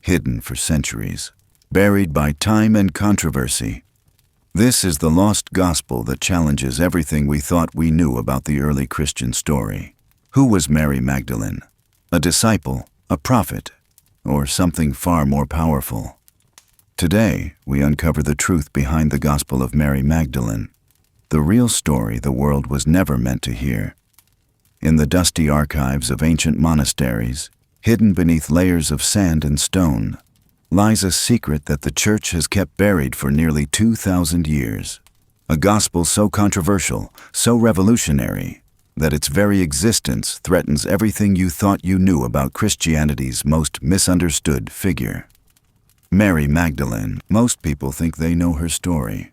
hidden for centuries, buried by time and controversy. This is the lost gospel that challenges everything we thought we knew about the early Christian story. Who was Mary Magdalene? A disciple, a prophet, or something far more powerful? Today, we uncover the truth behind the Gospel of Mary Magdalene, the real story the world was never meant to hear. In the dusty archives of ancient monasteries, hidden beneath layers of sand and stone, lies a secret that the Church has kept buried for nearly 2,000 years. A gospel so controversial, so revolutionary, that its very existence threatens everything you thought you knew about Christianity's most misunderstood figure. Mary Magdalene. Most people think they know her story.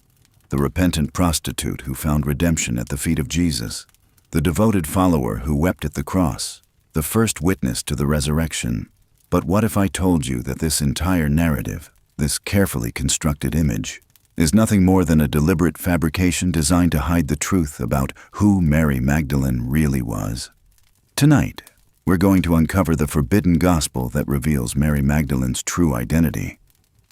The repentant prostitute who found redemption at the feet of Jesus. The devoted follower who wept at the cross. The first witness to the resurrection. But what if I told you that this entire narrative, this carefully constructed image, is nothing more than a deliberate fabrication designed to hide the truth about who Mary Magdalene really was? Tonight, we're going to uncover the forbidden gospel that reveals Mary Magdalene's true identity.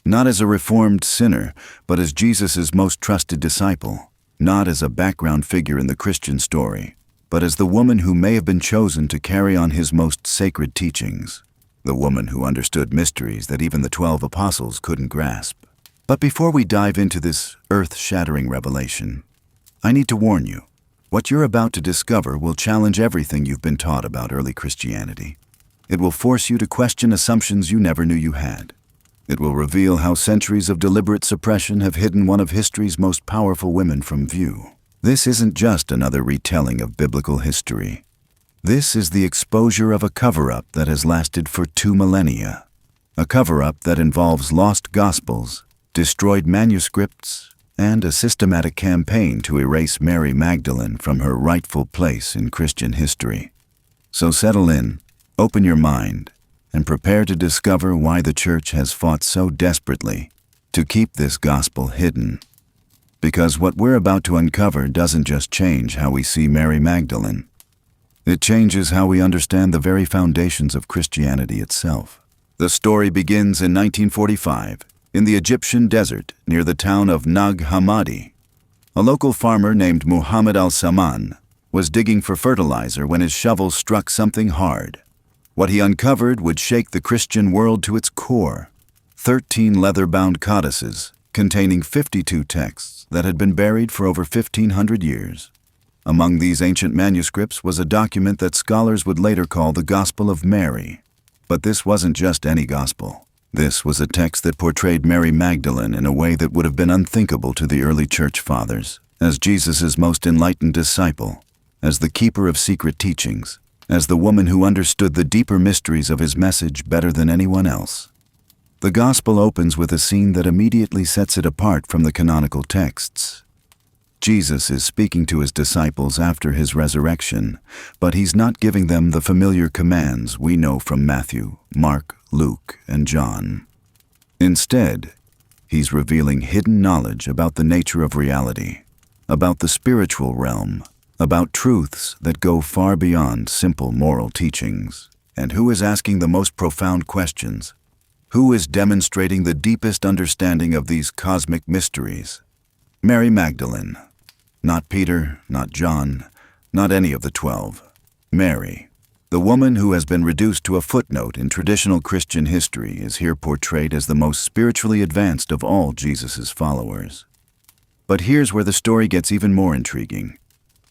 Not as a reformed sinner, but as Jesus' most trusted disciple. Not as a background figure in the Christian story, but as the woman who may have been chosen to carry on his most sacred teachings. The woman who understood mysteries that even the 12 apostles couldn't grasp. But before we dive into this earth-shattering revelation, I need to warn you, what you're about to discover will challenge everything you've been taught about early Christianity. It will force you to question assumptions you never knew you had. It will reveal how centuries of deliberate suppression have hidden one of history's most powerful women from view. This isn't just another retelling of biblical history. This is the exposure of a cover-up that has lasted for 2 millennia. A cover-up that involves lost gospels, destroyed manuscripts, and a systematic campaign to erase Mary Magdalene from her rightful place in Christian history. So settle in, open your mind, and prepare to discover why the Church has fought so desperately to keep this gospel hidden. Because what we're about to uncover doesn't just change how we see Mary Magdalene. It changes how we understand the very foundations of Christianity itself. The story begins in 1945, in the Egyptian desert near the town of Nag Hammadi. A local farmer named Muhammad al-Saman was digging for fertilizer when his shovel struck something hard. What he uncovered would shake the Christian world to its core. 13 leather-bound codices containing 52 texts that had been buried for over 1,500 years. Among these ancient manuscripts was a document that scholars would later call the Gospel of Mary. But this wasn't just any gospel. This was a text that portrayed Mary Magdalene in a way that would have been unthinkable to the early church fathers, as Jesus' most enlightened disciple, as the keeper of secret teachings, as the woman who understood the deeper mysteries of his message better than anyone else. The Gospel opens with a scene that immediately sets it apart from the canonical texts. Jesus is speaking to his disciples after his resurrection, but he's not giving them the familiar commands we know from Matthew, Mark, Luke, and John. Instead, he's revealing hidden knowledge about the nature of reality, about the spiritual realm, about truths that go far beyond simple moral teachings. And who is asking the most profound questions? Who is demonstrating the deepest understanding of these cosmic mysteries? Mary Magdalene. Not Peter, not John, not any of the 12. Mary, the woman who has been reduced to a footnote in traditional Christian history, is here portrayed as the most spiritually advanced of all Jesus' followers. But here's where the story gets even more intriguing.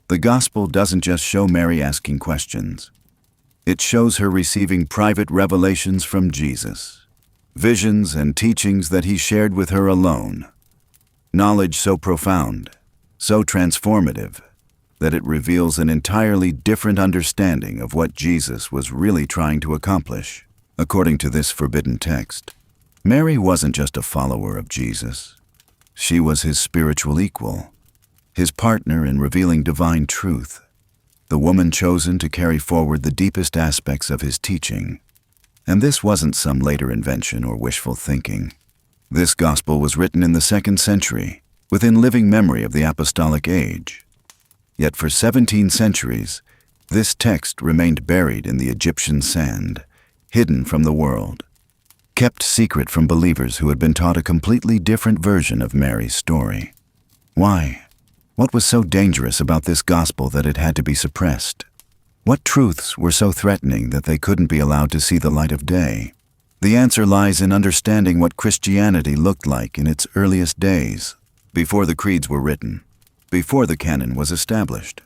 The Gospel doesn't just show Mary asking questions. It shows her receiving private revelations from Jesus, visions and teachings that he shared with her alone. Knowledge so profound, so transformative, that it reveals an entirely different understanding of what Jesus was really trying to accomplish. According to this forbidden text, Mary wasn't just a follower of Jesus. She was his spiritual equal, his partner in revealing divine truth, the woman chosen to carry forward the deepest aspects of his teaching. And this wasn't some later invention or wishful thinking. This gospel was written in the 2nd century, within living memory of the apostolic age. Yet for 17 centuries, this text remained buried in the Egyptian sand, hidden from the world, kept secret from believers who had been taught a completely different version of Mary's story. Why? What was so dangerous about this gospel that it had to be suppressed? What truths were so threatening that they couldn't be allowed to see the light of day? The answer lies in understanding what Christianity looked like in its earliest days, before the creeds were written, before the canon was established,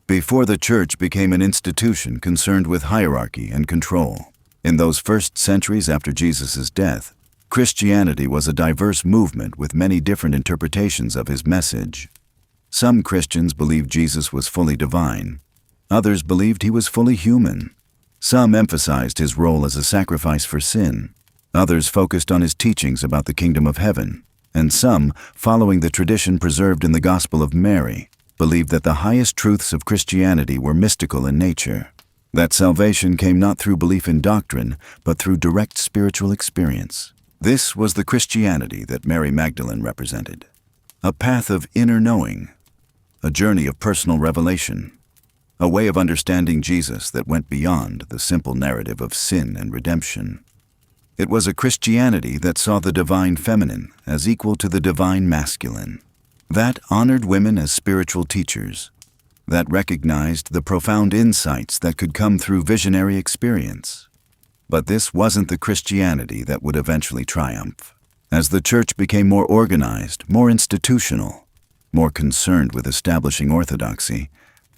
before the church became an institution concerned with hierarchy and control. In those first centuries after Jesus' death, Christianity was a diverse movement with many different interpretations of his message. Some Christians believed Jesus was fully divine. Others believed he was fully human. Some emphasized his role as a sacrifice for sin. Others focused on his teachings about the kingdom of heaven. And some, following the tradition preserved in the Gospel of Mary, believed that the highest truths of Christianity were mystical in nature, that salvation came not through belief in doctrine, but through direct spiritual experience. This was the Christianity that Mary Magdalene represented. A path of inner knowing, a journey of personal revelation, a way of understanding Jesus that went beyond the simple narrative of sin and redemption. It was a Christianity that saw the divine feminine as equal to the divine masculine, that honored women as spiritual teachers, that recognized the profound insights that could come through visionary experience. But this wasn't the Christianity that would eventually triumph. As the church became more organized, more institutional, more concerned with establishing orthodoxy,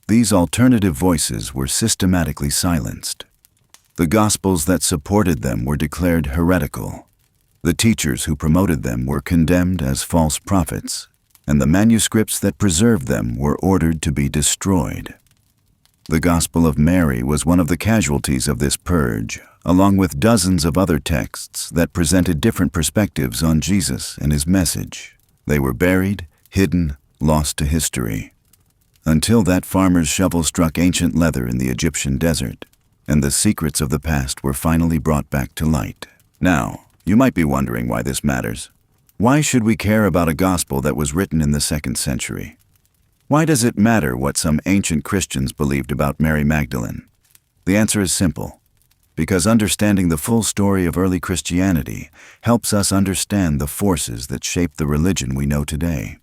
these alternative voices were systematically silenced. The gospels that supported them were declared heretical. The teachers who promoted them were condemned as false prophets, and the manuscripts that preserved them were ordered to be destroyed. The Gospel of Mary was one of the casualties of this purge, along with dozens of other texts that presented different perspectives on Jesus and his message. They were buried, hidden, lost to history, until that farmer's shovel struck ancient leather in the Egyptian desert, and the secrets of the past were finally brought back to light. Now, you might be wondering why this matters. Why should we care about a gospel that was written in the 2nd century? Why does it matter what some ancient Christians believed about Mary Magdalene? The answer is simple. Because understanding the full story of early Christianity helps us understand the forces that shaped the religion we know today.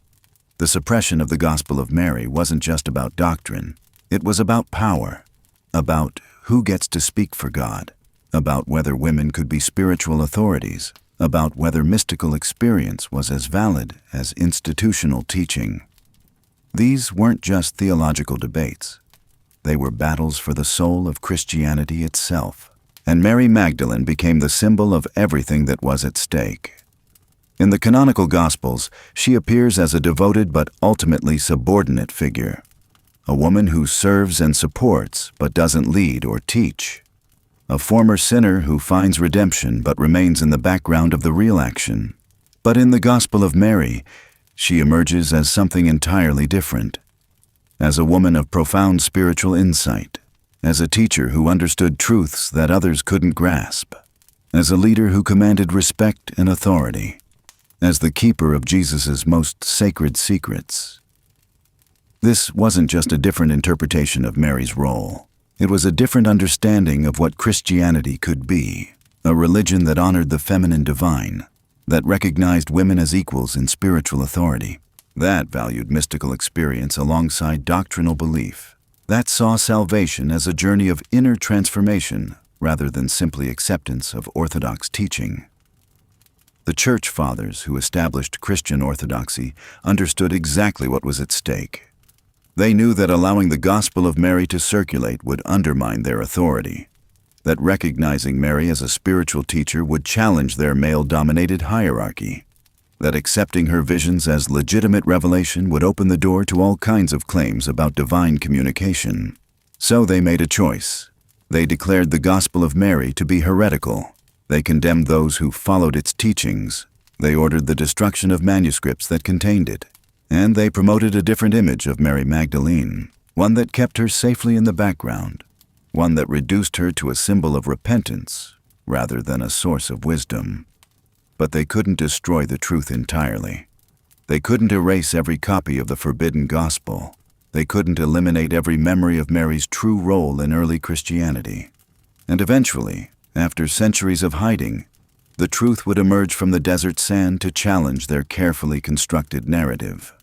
The suppression of the Gospel of Mary wasn't just about doctrine. It was about power, about who gets to speak for God, about whether women could be spiritual authorities, about whether mystical experience was as valid as institutional teaching. These weren't just theological debates. They were battles for the soul of Christianity itself, and Mary Magdalene became the symbol of everything that was at stake. In the canonical Gospels, she appears as a devoted but ultimately subordinate figure, a woman who serves and supports but doesn't lead or teach, a former sinner who finds redemption but remains in the background of the real action. But in the Gospel of Mary, she emerges as something entirely different, as a woman of profound spiritual insight, as a teacher who understood truths that others couldn't grasp, as a leader who commanded respect and authority, as the keeper of Jesus' most sacred secrets. This wasn't just a different interpretation of Mary's role. It was a different understanding of what Christianity could be, a religion that honored the feminine divine, that recognized women as equals in spiritual authority, that valued mystical experience alongside doctrinal belief, that saw salvation as a journey of inner transformation rather than simply acceptance of orthodox teaching. The Church Fathers who established Christian orthodoxy understood exactly what was at stake. They knew that allowing the Gospel of Mary to circulate would undermine their authority, that recognizing Mary as a spiritual teacher would challenge their male-dominated hierarchy, that accepting her visions as legitimate revelation would open the door to all kinds of claims about divine communication. So they made a choice. They declared the Gospel of Mary to be heretical. They condemned those who followed its teachings. They ordered the destruction of manuscripts that contained it. And they promoted a different image of Mary Magdalene, one that kept her safely in the background, one that reduced her to a symbol of repentance rather than a source of wisdom. But they couldn't destroy the truth entirely. They couldn't erase every copy of the forbidden gospel. They couldn't eliminate every memory of Mary's true role in early Christianity. And eventually, after centuries of hiding, The truth would emerge from the desert sand to challenge their carefully constructed narrative.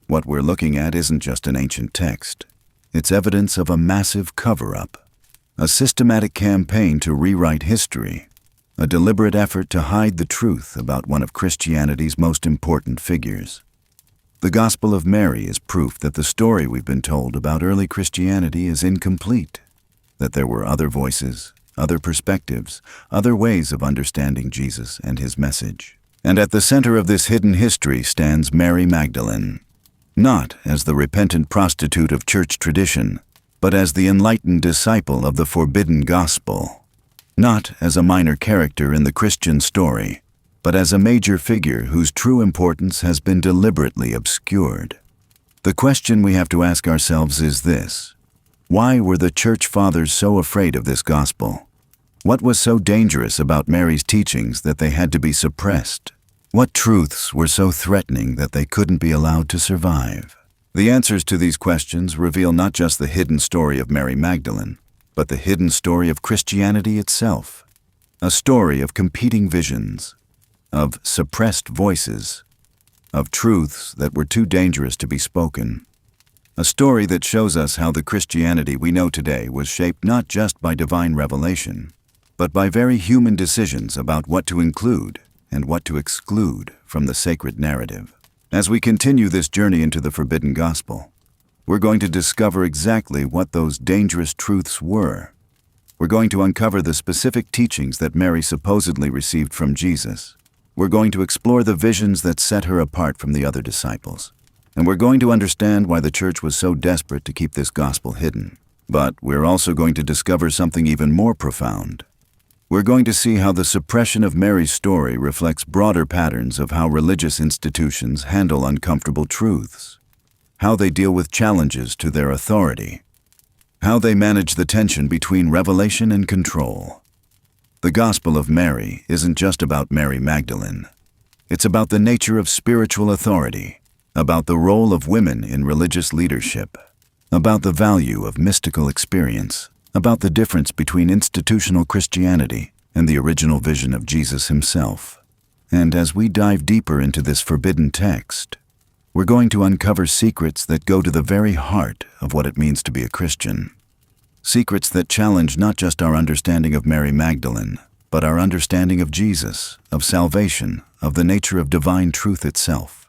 What we're looking at isn't just an ancient text. It's evidence of a massive cover-up, a systematic campaign to rewrite history, a deliberate effort to hide the truth about one of Christianity's most important figures. The Gospel of Mary is proof that the story we've been told about early Christianity is incomplete, that there were other voices, other perspectives, other ways of understanding Jesus and his message. And at the center of this hidden history stands Mary Magdalene, not as the repentant prostitute of church tradition, but as the enlightened disciple of the forbidden gospel. Not as a minor character in the Christian story, but as a major figure whose true importance has been deliberately obscured. The question we have to ask ourselves is this: why were the church fathers so afraid of this gospel? What was so dangerous about Mary's teachings that they had to be suppressed? What truths were so threatening that they couldn't be allowed to survive? The answers to these questions reveal not just the hidden story of Mary Magdalene, but the hidden story of Christianity itself. A story of competing visions, of suppressed voices, of truths that were too dangerous to be spoken. A story that shows us how the Christianity we know today was shaped not just by divine revelation, but by very human decisions about what to include and what to exclude from the sacred narrative. As we continue this journey into the forbidden gospel, we're going to discover exactly what those dangerous truths were. We're going to uncover the specific teachings that Mary supposedly received from Jesus. We're going to explore the visions that set her apart from the other disciples. And we're going to understand why the church was so desperate to keep this gospel hidden. But we're also going to discover something even more profound. We're going to see how the suppression of Mary's story reflects broader patterns of how religious institutions handle uncomfortable truths, how they deal with challenges to their authority, how they manage the tension between revelation and control. The Gospel of Mary isn't just about Mary Magdalene. It's about the nature of spiritual authority, about the role of women in religious leadership, about the value of mystical experience, about the difference between institutional Christianity and the original vision of Jesus himself. And as we dive deeper into this forbidden text, we're going to uncover secrets that go to the very heart of what it means to be a Christian. Secrets that challenge not just our understanding of Mary Magdalene, but our understanding of Jesus, of salvation, of the nature of divine truth itself.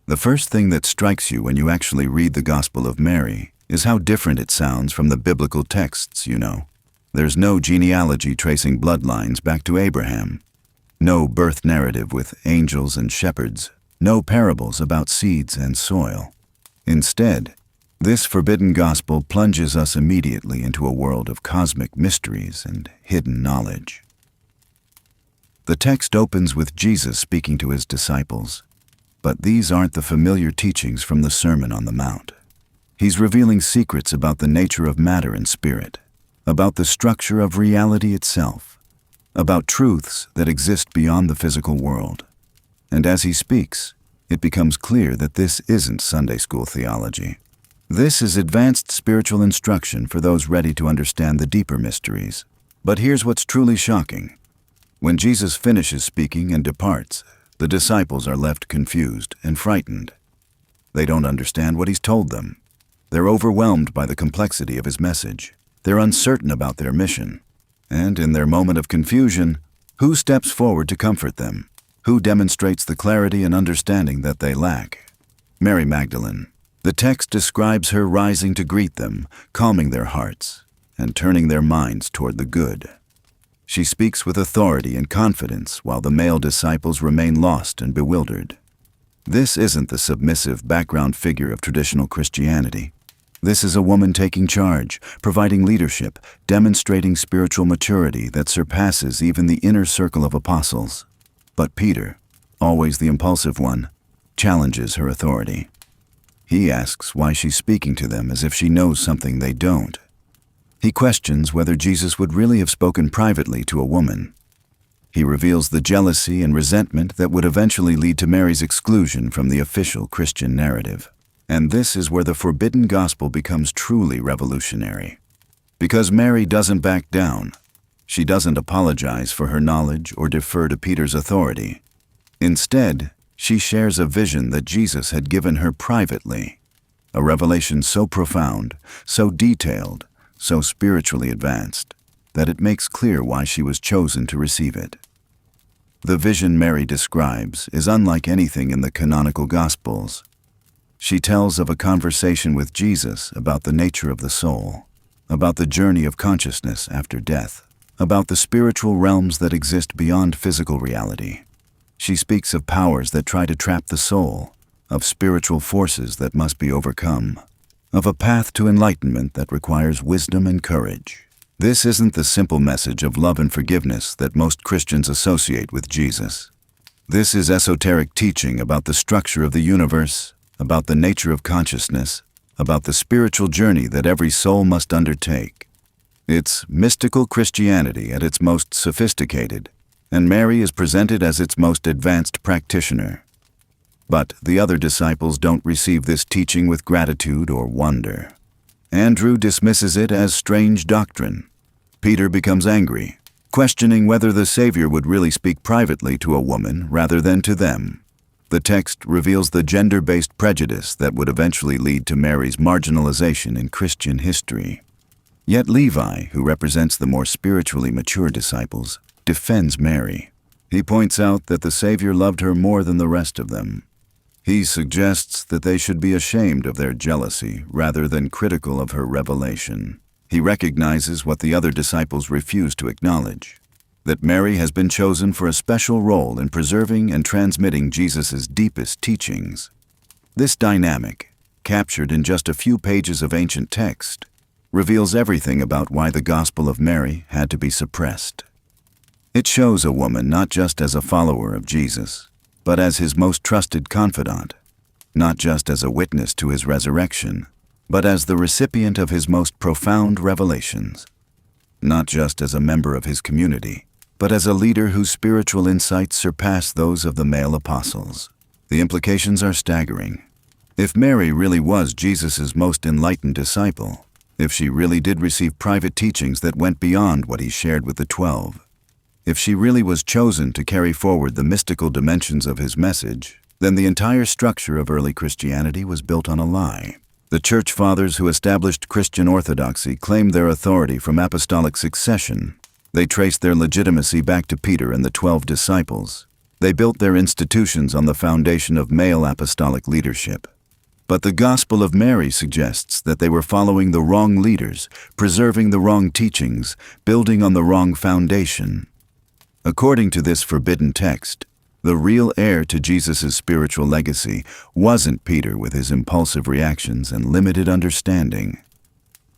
The first thing that strikes you when you actually read the Gospel of Mary is how different it sounds from the biblical texts, you know. There's no genealogy tracing bloodlines back to Abraham, no birth narrative with angels and shepherds, no parables about seeds and soil. Instead, this forbidden gospel plunges us immediately into a world of cosmic mysteries and hidden knowledge. The text opens with Jesus speaking to his disciples, but these aren't the familiar teachings from the Sermon on the Mount. He's revealing secrets about the nature of matter and spirit, about the structure of reality itself, about truths that exist beyond the physical world. And as he speaks, it becomes clear that this isn't Sunday school theology. This is advanced spiritual instruction for those ready to understand the deeper mysteries. But here's what's truly shocking. When Jesus finishes speaking and departs, the disciples are left confused and frightened. They don't understand what he's told them. They're overwhelmed by the complexity of his message. They're uncertain about their mission. And in their moment of confusion, who steps forward to comfort them? Who demonstrates the clarity and understanding that they lack? Mary Magdalene. The text describes her rising to greet them, calming their hearts, and turning their minds toward the good. She speaks with authority and confidence while the male disciples remain lost and bewildered. This isn't the submissive background figure of traditional Christianity. This is a woman taking charge, providing leadership, demonstrating spiritual maturity that surpasses even the inner circle of apostles. But Peter, always the impulsive one, challenges her authority. He asks why she's speaking to them as if she knows something they don't. He questions whether Jesus would really have spoken privately to a woman. He reveals the jealousy and resentment that would eventually lead to Mary's exclusion from the official Christian narrative. And this is where the forbidden gospel becomes truly revolutionary. Because Mary doesn't back down. She doesn't apologize for her knowledge or defer to Peter's authority. Instead, she shares a vision that Jesus had given her privately, a revelation so profound, so detailed, so spiritually advanced, that it makes clear why she was chosen to receive it. The vision Mary describes is unlike anything in the canonical Gospels. She tells of a conversation with Jesus about the nature of the soul, about the journey of consciousness after death, about the spiritual realms that exist beyond physical reality. She speaks of powers that try to trap the soul, of spiritual forces that must be overcome, of a path to enlightenment that requires wisdom and courage. This isn't the simple message of love and forgiveness that most Christians associate with Jesus. This is esoteric teaching about the structure of the universe, about the nature of consciousness, about the spiritual journey that every soul must undertake. It's mystical Christianity at its most sophisticated, and Mary is presented as its most advanced practitioner. But the other disciples don't receive this teaching with gratitude or wonder. Andrew dismisses it as strange doctrine. Peter becomes angry, questioning whether the Savior would really speak privately to a woman rather than to them. The text reveals the gender-based prejudice that would eventually lead to Mary's marginalization in Christian history. Yet Levi, who represents the more spiritually mature disciples, defends Mary. He points out that the Savior loved her more than the rest of them. He suggests that they should be ashamed of their jealousy rather than critical of her revelation. He recognizes what the other disciples refuse to acknowledge, that Mary has been chosen for a special role in preserving and transmitting Jesus' deepest teachings. This dynamic, captured in just a few pages of ancient text, reveals everything about why the Gospel of Mary had to be suppressed. It shows a woman not just as a follower of Jesus, but as his most trusted confidant, not just as a witness to his resurrection, but as the recipient of his most profound revelations, not just as a member of his community, but as a leader whose spiritual insights surpass those of the male apostles. The implications are staggering. If Mary really was Jesus' most enlightened disciple, if she really did receive private teachings that went beyond what he shared with the 12, if she really was chosen to carry forward the mystical dimensions of his message, then the entire structure of early Christianity was built on a lie. The Church Fathers who established Christian orthodoxy claimed their authority from apostolic succession. They traced their legitimacy back to Peter and the 12 disciples. They built their institutions on the foundation of male apostolic leadership. But the Gospel of Mary suggests that they were following the wrong leaders, preserving the wrong teachings, building on the wrong foundation. According to this forbidden text, the real heir to Jesus' spiritual legacy wasn't Peter with his impulsive reactions and limited understanding.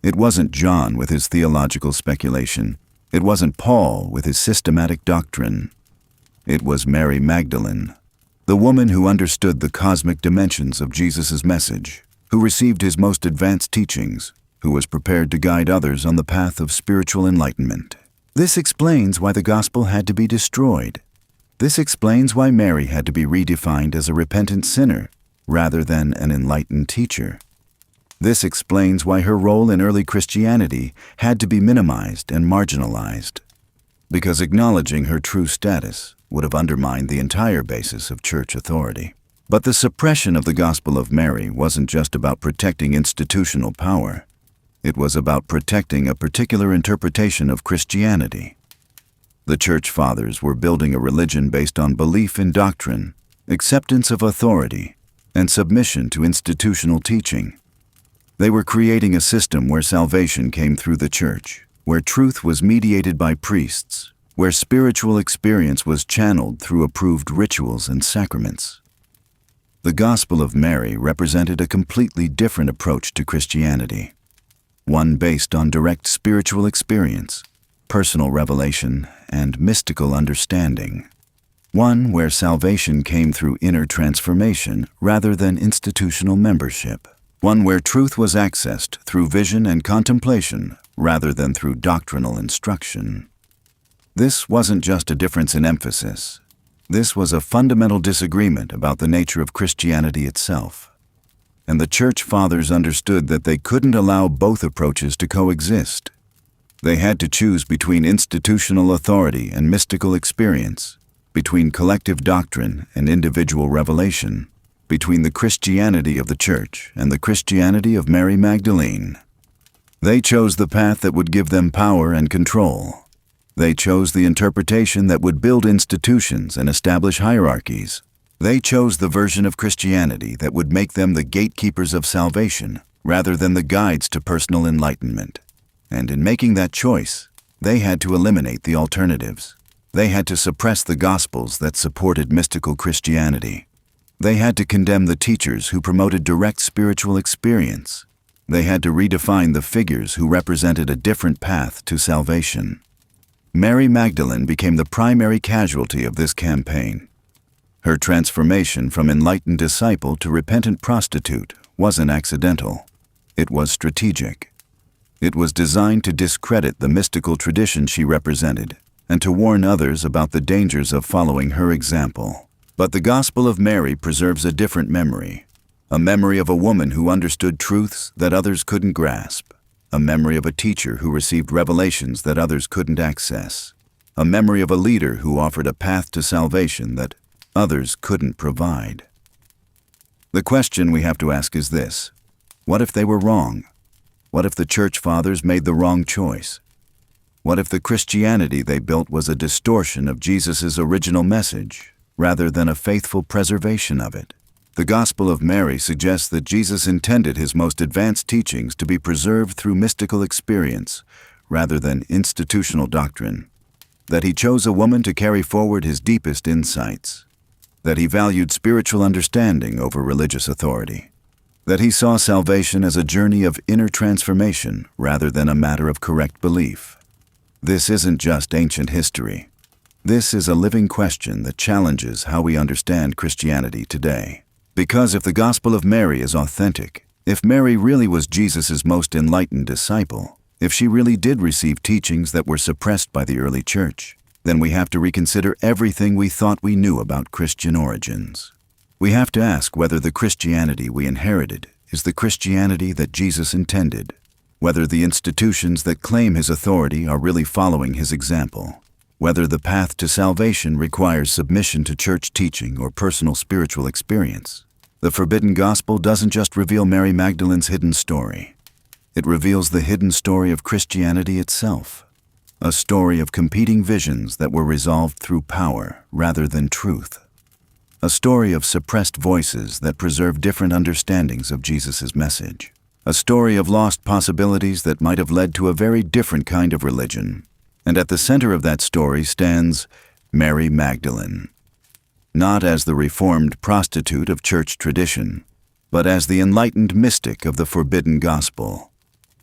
It wasn't John with his theological speculation. It wasn't Paul with his systematic doctrine. It was Mary Magdalene, the woman who understood the cosmic dimensions of Jesus' message, who received his most advanced teachings, who was prepared to guide others on the path of spiritual enlightenment. This explains why the gospel had to be destroyed. This explains why Mary had to be redefined as a repentant sinner rather than an enlightened teacher. This explains why her role in early Christianity had to be minimized and marginalized, because acknowledging her true status would have undermined the entire basis of church authority. But the suppression of the Gospel of Mary wasn't just about protecting institutional power. It was about protecting a particular interpretation of Christianity. The Church Fathers were building a religion based on belief in doctrine, acceptance of authority, and submission to institutional teaching. They were creating a system where salvation came through the church, where truth was mediated by priests, where spiritual experience was channeled through approved rituals and sacraments. The Gospel of Mary represented a completely different approach to Christianity, one based on direct spiritual experience, personal revelation, and mystical understanding. One where salvation came through inner transformation rather than institutional membership. One where truth was accessed through vision and contemplation rather than through doctrinal instruction. This wasn't just a difference in emphasis. This was a fundamental disagreement about the nature of Christianity itself. And the Church Fathers understood that they couldn't allow both approaches to coexist. They had to choose between institutional authority and mystical experience, between collective doctrine and individual revelation, between the Christianity of the Church and the Christianity of Mary Magdalene. They chose the path that would give them power and control. They chose the interpretation that would build institutions and establish hierarchies. They chose the version of Christianity that would make them the gatekeepers of salvation rather than the guides to personal enlightenment. And in making that choice, they had to eliminate the alternatives. They had to suppress the Gospels that supported mystical Christianity. They had to condemn the teachers who promoted direct spiritual experience. They had to redefine the figures who represented a different path to salvation. Mary Magdalene became the primary casualty of this campaign. Her transformation from enlightened disciple to repentant prostitute wasn't accidental. It was strategic. It was designed to discredit the mystical tradition she represented and to warn others about the dangers of following her example. But the Gospel of Mary preserves a different memory, a memory of a woman who understood truths that others couldn't grasp, a memory of a teacher who received revelations that others couldn't access, a memory of a leader who offered a path to salvation that others couldn't provide. The question we have to ask is this: what if they were wrong? What if the Church Fathers made the wrong choice? What if the Christianity they built was a distortion of Jesus' original message, rather than a faithful preservation of it? The Gospel of Mary suggests that Jesus intended his most advanced teachings to be preserved through mystical experience, rather than institutional doctrine. That he chose a woman to carry forward his deepest insights. That he valued spiritual understanding over religious authority. That he saw salvation as a journey of inner transformation rather than a matter of correct belief. This isn't just ancient history. This is a living question that challenges how we understand Christianity today. Because if the Gospel of Mary is authentic, if Mary really was Jesus' most enlightened disciple, if she really did receive teachings that were suppressed by the early church, then we have to reconsider everything we thought we knew about Christian origins. We have to ask whether the Christianity we inherited is the Christianity that Jesus intended, whether the institutions that claim his authority are really following his example, whether the path to salvation requires submission to church teaching or personal spiritual experience. The Forbidden Gospel doesn't just reveal Mary Magdalene's hidden story. It reveals the hidden story of Christianity itself, a story of competing visions that were resolved through power rather than truth. A story of suppressed voices that preserve different understandings of Jesus' message. A story of lost possibilities that might have led to a very different kind of religion. And at the center of that story stands Mary Magdalene. Not as the reformed prostitute of church tradition, but as the enlightened mystic of the Forbidden Gospel.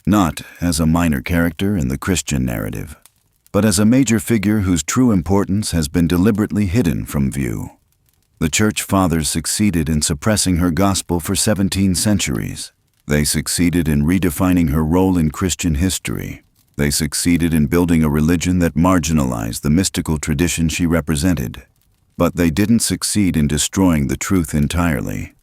Not as a minor character in the Christian narrative, but as a major figure whose true importance has been deliberately hidden from view. The Church Fathers succeeded in suppressing her gospel for 17 centuries. They succeeded in redefining her role in Christian history. They succeeded in building a religion that marginalized the mystical tradition she represented. But they didn't succeed in destroying the truth entirely.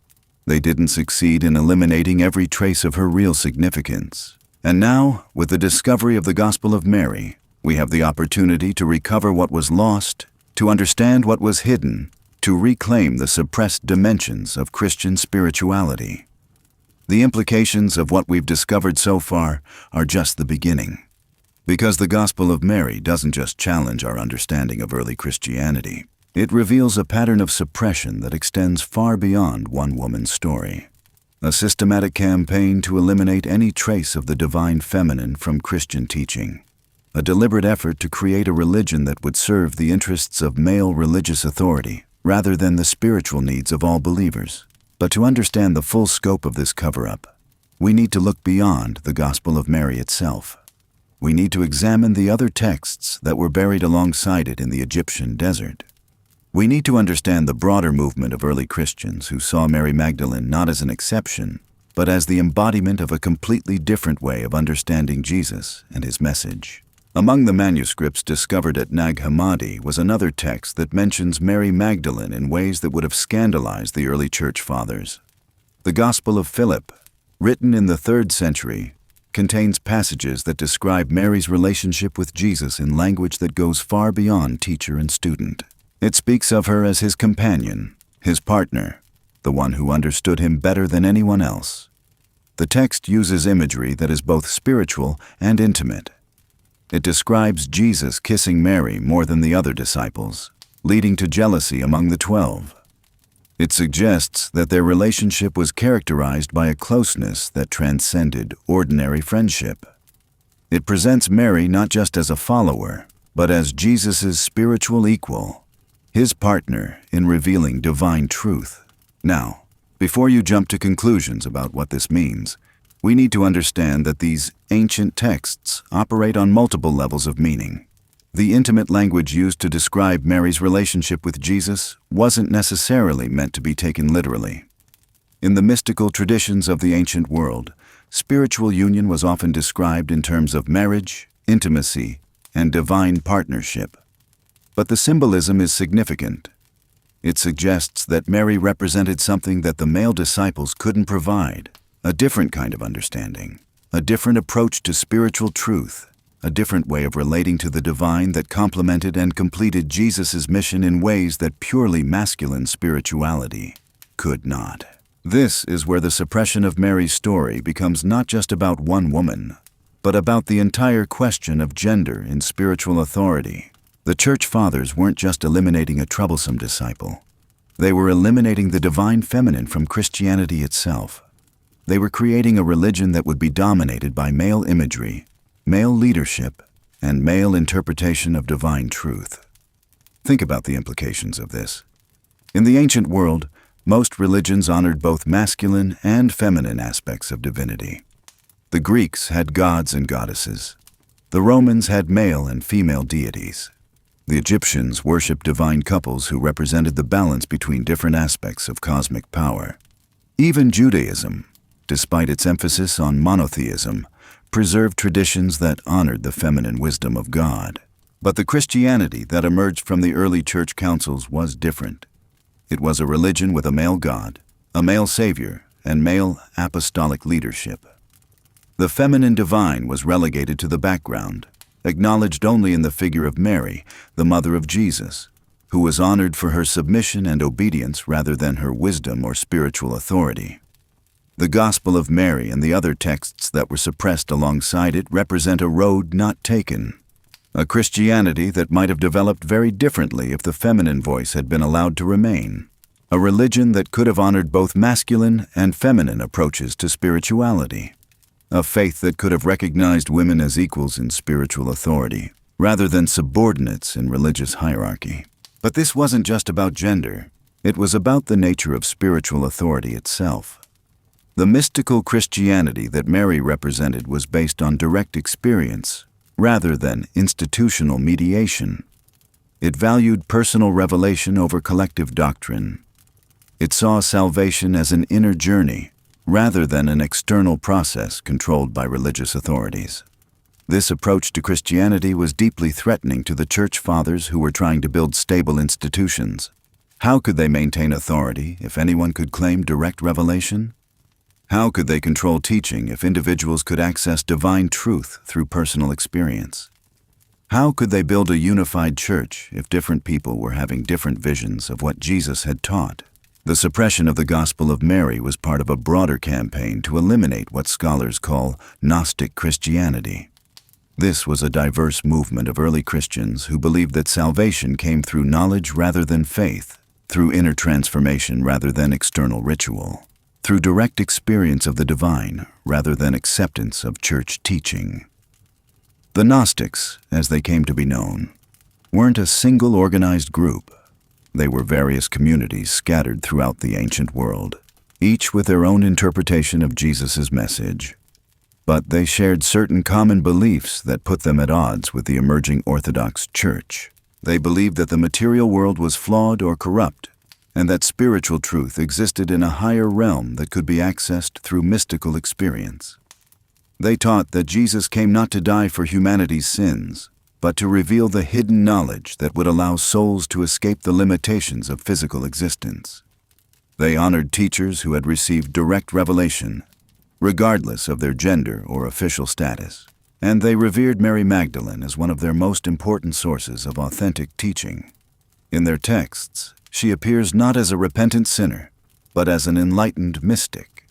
They didn't succeed in eliminating every trace of her real significance. And now, with the discovery of the Gospel of Mary, we have the opportunity to recover what was lost, to understand what was hidden, to reclaim the suppressed dimensions of Christian spirituality. The implications of what we've discovered so far are just the beginning. Because the Gospel of Mary doesn't just challenge our understanding of early Christianity. It reveals a pattern of suppression that extends far beyond one woman's story. A systematic campaign to eliminate any trace of the divine feminine from Christian teaching. A deliberate effort to create a religion that would serve the interests of male religious authority rather than the spiritual needs of all believers. But to understand the full scope of this cover-up, we need to look beyond the Gospel of Mary itself. We need to examine the other texts that were buried alongside it in the Egyptian desert. We need to understand the broader movement of early Christians who saw Mary Magdalene not as an exception, but as the embodiment of a completely different way of understanding Jesus and his message. Among the manuscripts discovered at Nag Hammadi was another text that mentions Mary Magdalene in ways that would have scandalized the early church fathers. The Gospel of Philip, written in the 3rd century, contains passages that describe Mary's relationship with Jesus in language that goes far beyond teacher and student. It speaks of her as his companion, his partner, the one who understood him better than anyone else. The text uses imagery that is both spiritual and intimate. It describes Jesus kissing Mary more than the other disciples, leading to jealousy among the 12. It suggests that their relationship was characterized by a closeness that transcended ordinary friendship. It presents Mary not just as a follower, but as Jesus' spiritual equal, his partner in revealing divine truth. Now, before you jump to conclusions about what this means, we need to understand that these ancient texts operate on multiple levels of meaning. The intimate language used to describe Mary's relationship with Jesus wasn't necessarily meant to be taken literally. In the mystical traditions of the ancient world, spiritual union was often described in terms of marriage, intimacy, and divine partnership. But the symbolism is significant. It suggests that Mary represented something that the male disciples couldn't provide, a different kind of understanding, a different approach to spiritual truth, a different way of relating to the divine that complemented and completed Jesus' mission in ways that purely masculine spirituality could not. This is where the suppression of Mary's story becomes not just about one woman, but about the entire question of gender in spiritual authority. The Church Fathers weren't just eliminating a troublesome disciple. They were eliminating the divine feminine from Christianity itself. They were creating a religion that would be dominated by male imagery, male leadership, and male interpretation of divine truth. Think about the implications of this. In the ancient world, most religions honored both masculine and feminine aspects of divinity. The Greeks had gods and goddesses. The Romans had male and female deities. The Egyptians worshipped divine couples who represented the balance between different aspects of cosmic power. Even Judaism, despite its emphasis on monotheism, preserved traditions that honored the feminine wisdom of God. But the Christianity that emerged from the early church councils was different. It was a religion with a male God, a male savior, and male apostolic leadership. The feminine divine was relegated to the background, acknowledged only in the figure of Mary, the mother of Jesus, who was honored for her submission and obedience rather than her wisdom or spiritual authority. The Gospel of Mary and the other texts that were suppressed alongside it represent a road not taken, a Christianity that might have developed very differently if the feminine voice had been allowed to remain, a religion that could have honored both masculine and feminine approaches to spirituality, a faith that could have recognized women as equals in spiritual authority, rather than subordinates in religious hierarchy. But this wasn't just about gender. It was about the nature of spiritual authority itself. The mystical Christianity that Mary represented was based on direct experience, rather than institutional mediation. It valued personal revelation over collective doctrine. It saw salvation as an inner journey, rather than an external process controlled by religious authorities. This approach to Christianity was deeply threatening to the Church Fathers who were trying to build stable institutions. How could they maintain authority if anyone could claim direct revelation? How could they control teaching if individuals could access divine truth through personal experience? How could they build a unified church if different people were having different visions of what Jesus had taught? The suppression of the Gospel of Mary was part of a broader campaign to eliminate what scholars call Gnostic Christianity. This was a diverse movement of early Christians who believed that salvation came through knowledge rather than faith, through inner transformation rather than external ritual, through direct experience of the divine rather than acceptance of church teaching. The Gnostics, as they came to be known, weren't a single organized group. They were various communities scattered throughout the ancient world, each with their own interpretation of Jesus' message. But they shared certain common beliefs that put them at odds with the emerging Orthodox Church. They believed that the material world was flawed or corrupt, and that spiritual truth existed in a higher realm that could be accessed through mystical experience. They taught that Jesus came not to die for humanity's sins, but to reveal the hidden knowledge that would allow souls to escape the limitations of physical existence. They honored teachers who had received direct revelation, regardless of their gender or official status. And they revered Mary Magdalene as one of their most important sources of authentic teaching. In their texts, she appears not as a repentant sinner, but as an enlightened mystic,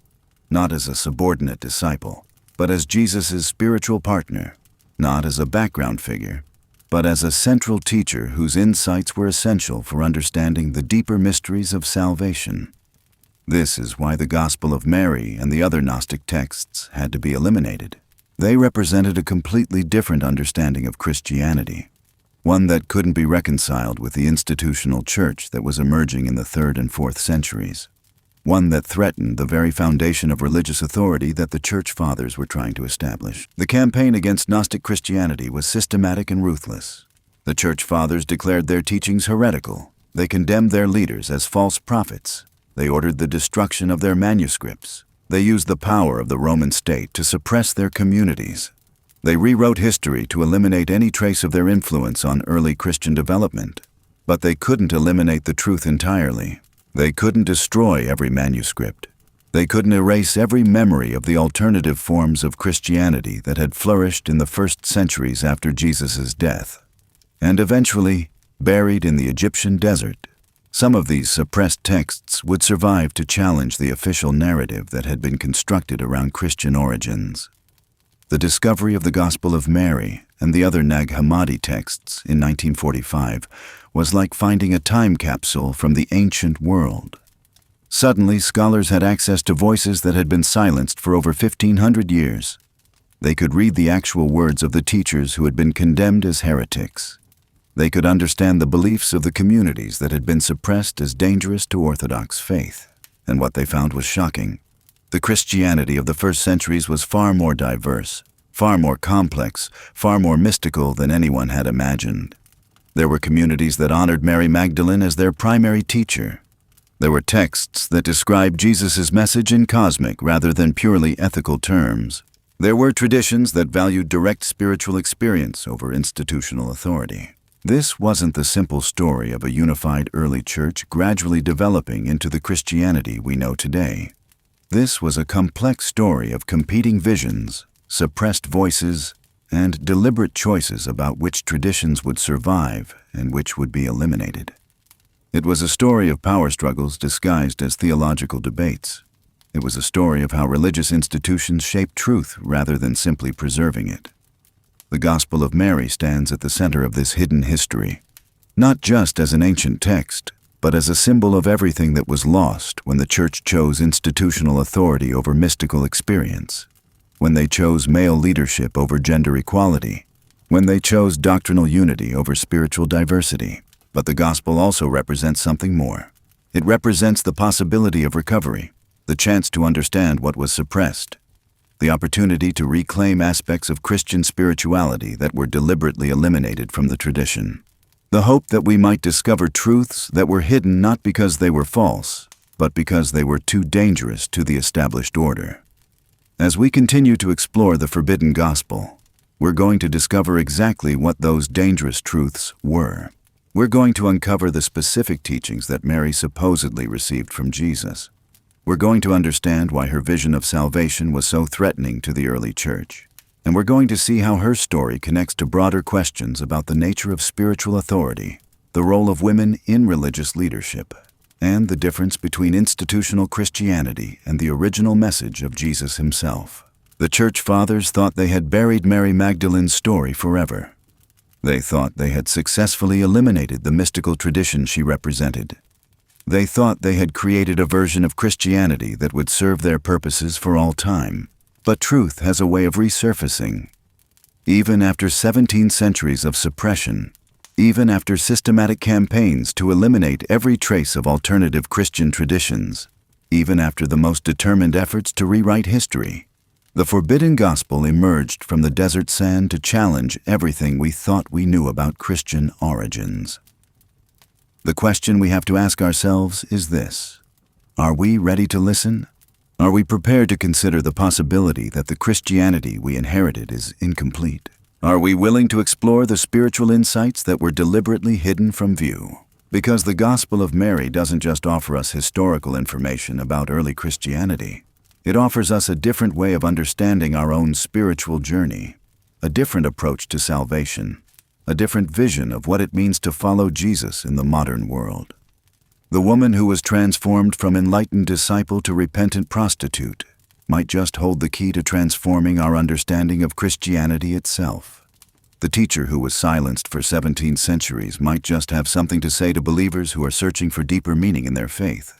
not as a subordinate disciple, but as Jesus' spiritual partner, not as a background figure, but as a central teacher whose insights were essential for understanding the deeper mysteries of salvation. This is why the Gospel of Mary and the other Gnostic texts had to be eliminated. They represented a completely different understanding of Christianity, one that couldn't be reconciled with the institutional church that was emerging in the 3rd and 4th centuries, one that threatened the very foundation of religious authority that the Church Fathers were trying to establish. The campaign against Gnostic Christianity was systematic and ruthless. The Church Fathers declared their teachings heretical. They condemned their leaders as false prophets. They ordered the destruction of their manuscripts. They used the power of the Roman state to suppress their communities. They rewrote history to eliminate any trace of their influence on early Christian development. But they couldn't eliminate the truth entirely. They couldn't destroy every manuscript. They couldn't erase every memory of the alternative forms of Christianity that had flourished in the first centuries after Jesus' death. And eventually, buried in the Egyptian desert, some of these suppressed texts would survive to challenge the official narrative that had been constructed around Christian origins. The discovery of the Gospel of Mary and the other Nag Hammadi texts in 1945 was like finding a time capsule from the ancient world. Suddenly, scholars had access to voices that had been silenced for over 1,500 years. They could read the actual words of the teachers who had been condemned as heretics. They could understand the beliefs of the communities that had been suppressed as dangerous to Orthodox faith. And what they found was shocking. The Christianity of the first centuries was far more diverse, far more complex, far more mystical than anyone had imagined. There were communities that honored Mary Magdalene as their primary teacher. There were texts that described Jesus' message in cosmic rather than purely ethical terms. There were traditions that valued direct spiritual experience over institutional authority. This wasn't the simple story of a unified early church gradually developing into the Christianity we know today. This was a complex story of competing visions, suppressed voices, and deliberate choices about which traditions would survive and which would be eliminated. It was a story of power struggles disguised as theological debates. It was a story of how religious institutions shaped truth rather than simply preserving it. The Gospel of Mary stands at the center of this hidden history, not just as an ancient text, but as a symbol of everything that was lost when the Church chose institutional authority over mystical experience, when they chose male leadership over gender equality, when they chose doctrinal unity over spiritual diversity. But the Gospel also represents something more. It represents the possibility of recovery, the chance to understand what was suppressed, the opportunity to reclaim aspects of Christian spirituality that were deliberately eliminated from the tradition. The hope that we might discover truths that were hidden not because they were false, but because they were too dangerous to the established order. As we continue to explore the forbidden gospel, we're going to discover exactly what those dangerous truths were. We're going to uncover the specific teachings that Mary supposedly received from Jesus. We're going to understand why her vision of salvation was so threatening to the early church. And we're going to see how her story connects to broader questions about the nature of spiritual authority, the role of women in religious leadership, and the difference between institutional Christianity and the original message of Jesus himself. The Church Fathers thought they had buried Mary Magdalene's story forever. They thought they had successfully eliminated the mystical tradition she represented. They thought they had created a version of Christianity that would serve their purposes for all time. But truth has a way of resurfacing. Even after 17 centuries of suppression, even after systematic campaigns to eliminate every trace of alternative Christian traditions, even after the most determined efforts to rewrite history, the forbidden gospel emerged from the desert sand to challenge everything we thought we knew about Christian origins. The question we have to ask ourselves is this: are we ready to listen? Are we prepared to consider the possibility that the Christianity we inherited is incomplete? Are we willing to explore the spiritual insights that were deliberately hidden from view? Because the Gospel of Mary doesn't just offer us historical information about early Christianity. It offers us a different way of understanding our own spiritual journey, a different approach to salvation, a different vision of what it means to follow Jesus in the modern world. The woman who was transformed from enlightened disciple to repentant prostitute might just hold the key to transforming our understanding of Christianity itself. The teacher who was silenced for 17 centuries might just have something to say to believers who are searching for deeper meaning in their faith.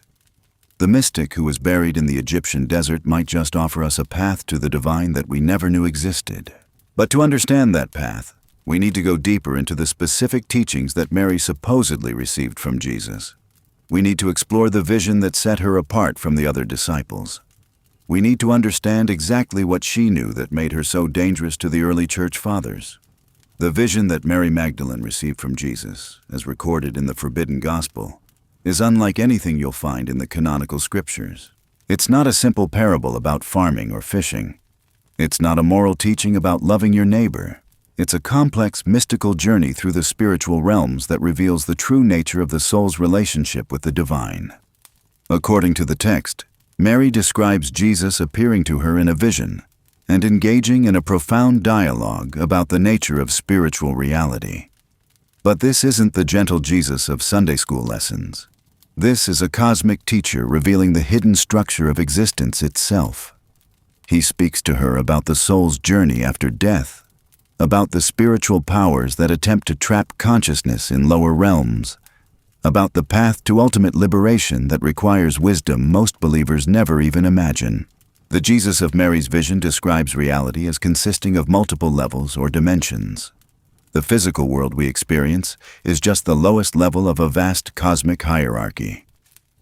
The mystic who was buried in the Egyptian desert might just offer us a path to the divine that we never knew existed. But to understand that path, we need to go deeper into the specific teachings that Mary supposedly received from Jesus. We need to explore the vision that set her apart from the other disciples. We need to understand exactly what she knew that made her so dangerous to the early church fathers. The vision that Mary Magdalene received from Jesus, as recorded in the Forbidden Gospel, is unlike anything you'll find in the canonical scriptures. It's not a simple parable about farming or fishing. It's not a moral teaching about loving your neighbor. It's a complex, mystical journey through the spiritual realms that reveals the true nature of the soul's relationship with the divine. According to the text, Mary describes Jesus appearing to her in a vision and engaging in a profound dialogue about the nature of spiritual reality. But this isn't the gentle Jesus of Sunday school lessons. This is a cosmic teacher revealing the hidden structure of existence itself. He speaks to her about the soul's journey after death, about the spiritual powers that attempt to trap consciousness in lower realms, about the path to ultimate liberation that requires wisdom most believers never even imagine. The Jesus of Mary's vision describes reality as consisting of multiple levels or dimensions. The physical world we experience is just the lowest level of a vast cosmic hierarchy.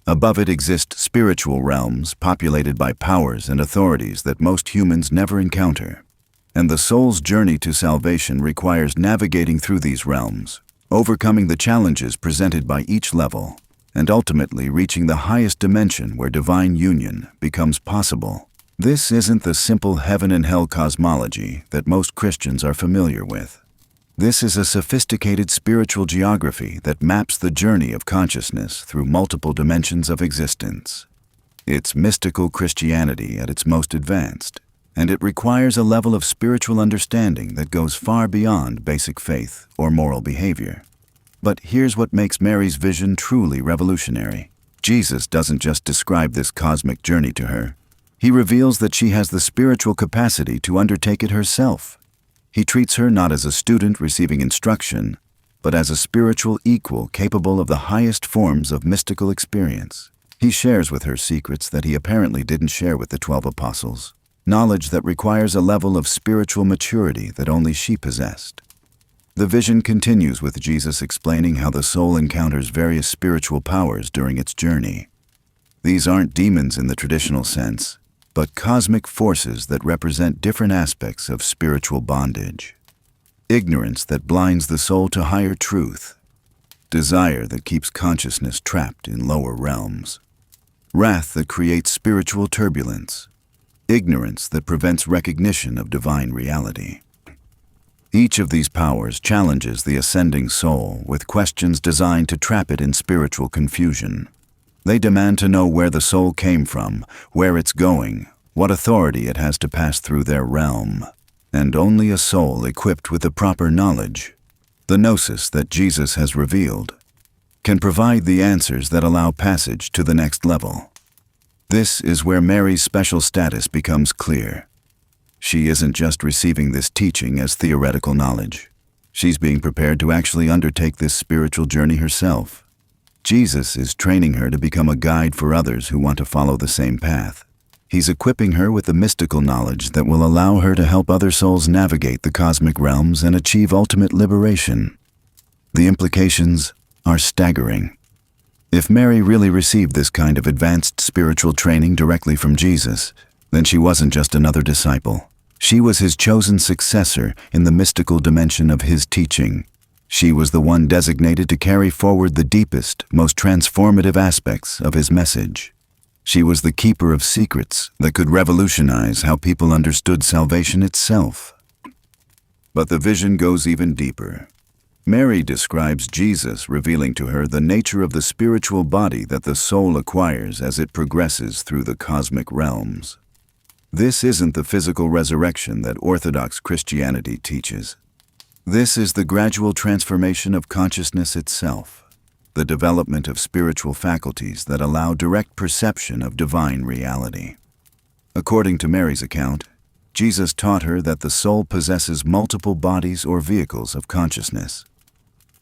Above it exist spiritual realms populated by powers and authorities that most humans never encounter. And the soul's journey to salvation requires navigating through these realms, overcoming the challenges presented by each level, and ultimately reaching the highest dimension where divine union becomes possible. This isn't the simple heaven and hell cosmology that most Christians are familiar with. This is a sophisticated spiritual geography that maps the journey of consciousness through multiple dimensions of existence. It's mystical Christianity at its most advanced, and it requires a level of spiritual understanding that goes far beyond basic faith or moral behavior. But here's what makes Mary's vision truly revolutionary. Jesus doesn't just describe this cosmic journey to her. He reveals that she has the spiritual capacity to undertake it herself. He treats her not as a student receiving instruction, but as a spiritual equal capable of the highest forms of mystical experience. He shares with her secrets that he apparently didn't share with the 12 apostles, knowledge that requires a level of spiritual maturity that only she possessed. The vision continues with Jesus explaining how the soul encounters various spiritual powers during its journey. These aren't demons in the traditional sense, but cosmic forces that represent different aspects of spiritual bondage. Ignorance that blinds the soul to higher truth. Desire that keeps consciousness trapped in lower realms. Wrath that creates spiritual turbulence. Ignorance that prevents recognition of divine reality. Each of these powers challenges the ascending soul with questions designed to trap it in spiritual confusion. They demand to know where the soul came from, where it's going, what authority it has to pass through their realm. And only a soul equipped with the proper knowledge, the gnosis that Jesus has revealed, can provide the answers that allow passage to the next level. This is where Mary's special status becomes clear. She isn't just receiving this teaching as theoretical knowledge. She's being prepared to actually undertake this spiritual journey herself. Jesus is training her to become a guide for others who want to follow the same path. He's equipping her with the mystical knowledge that will allow her to help other souls navigate the cosmic realms and achieve ultimate liberation. The implications are staggering. If Mary really received this kind of advanced spiritual training directly from Jesus, then she wasn't just another disciple. She was his chosen successor in the mystical dimension of his teaching. She was the one designated to carry forward the deepest, most transformative aspects of his message. She was the keeper of secrets that could revolutionize how people understood salvation itself. But the vision goes even deeper. Mary describes Jesus revealing to her the nature of the spiritual body that the soul acquires as it progresses through the cosmic realms. This isn't the physical resurrection that Orthodox Christianity teaches. This is the gradual transformation of consciousness itself, the development of spiritual faculties that allow direct perception of divine reality. According to Mary's account, Jesus taught her that the soul possesses multiple bodies or vehicles of consciousness.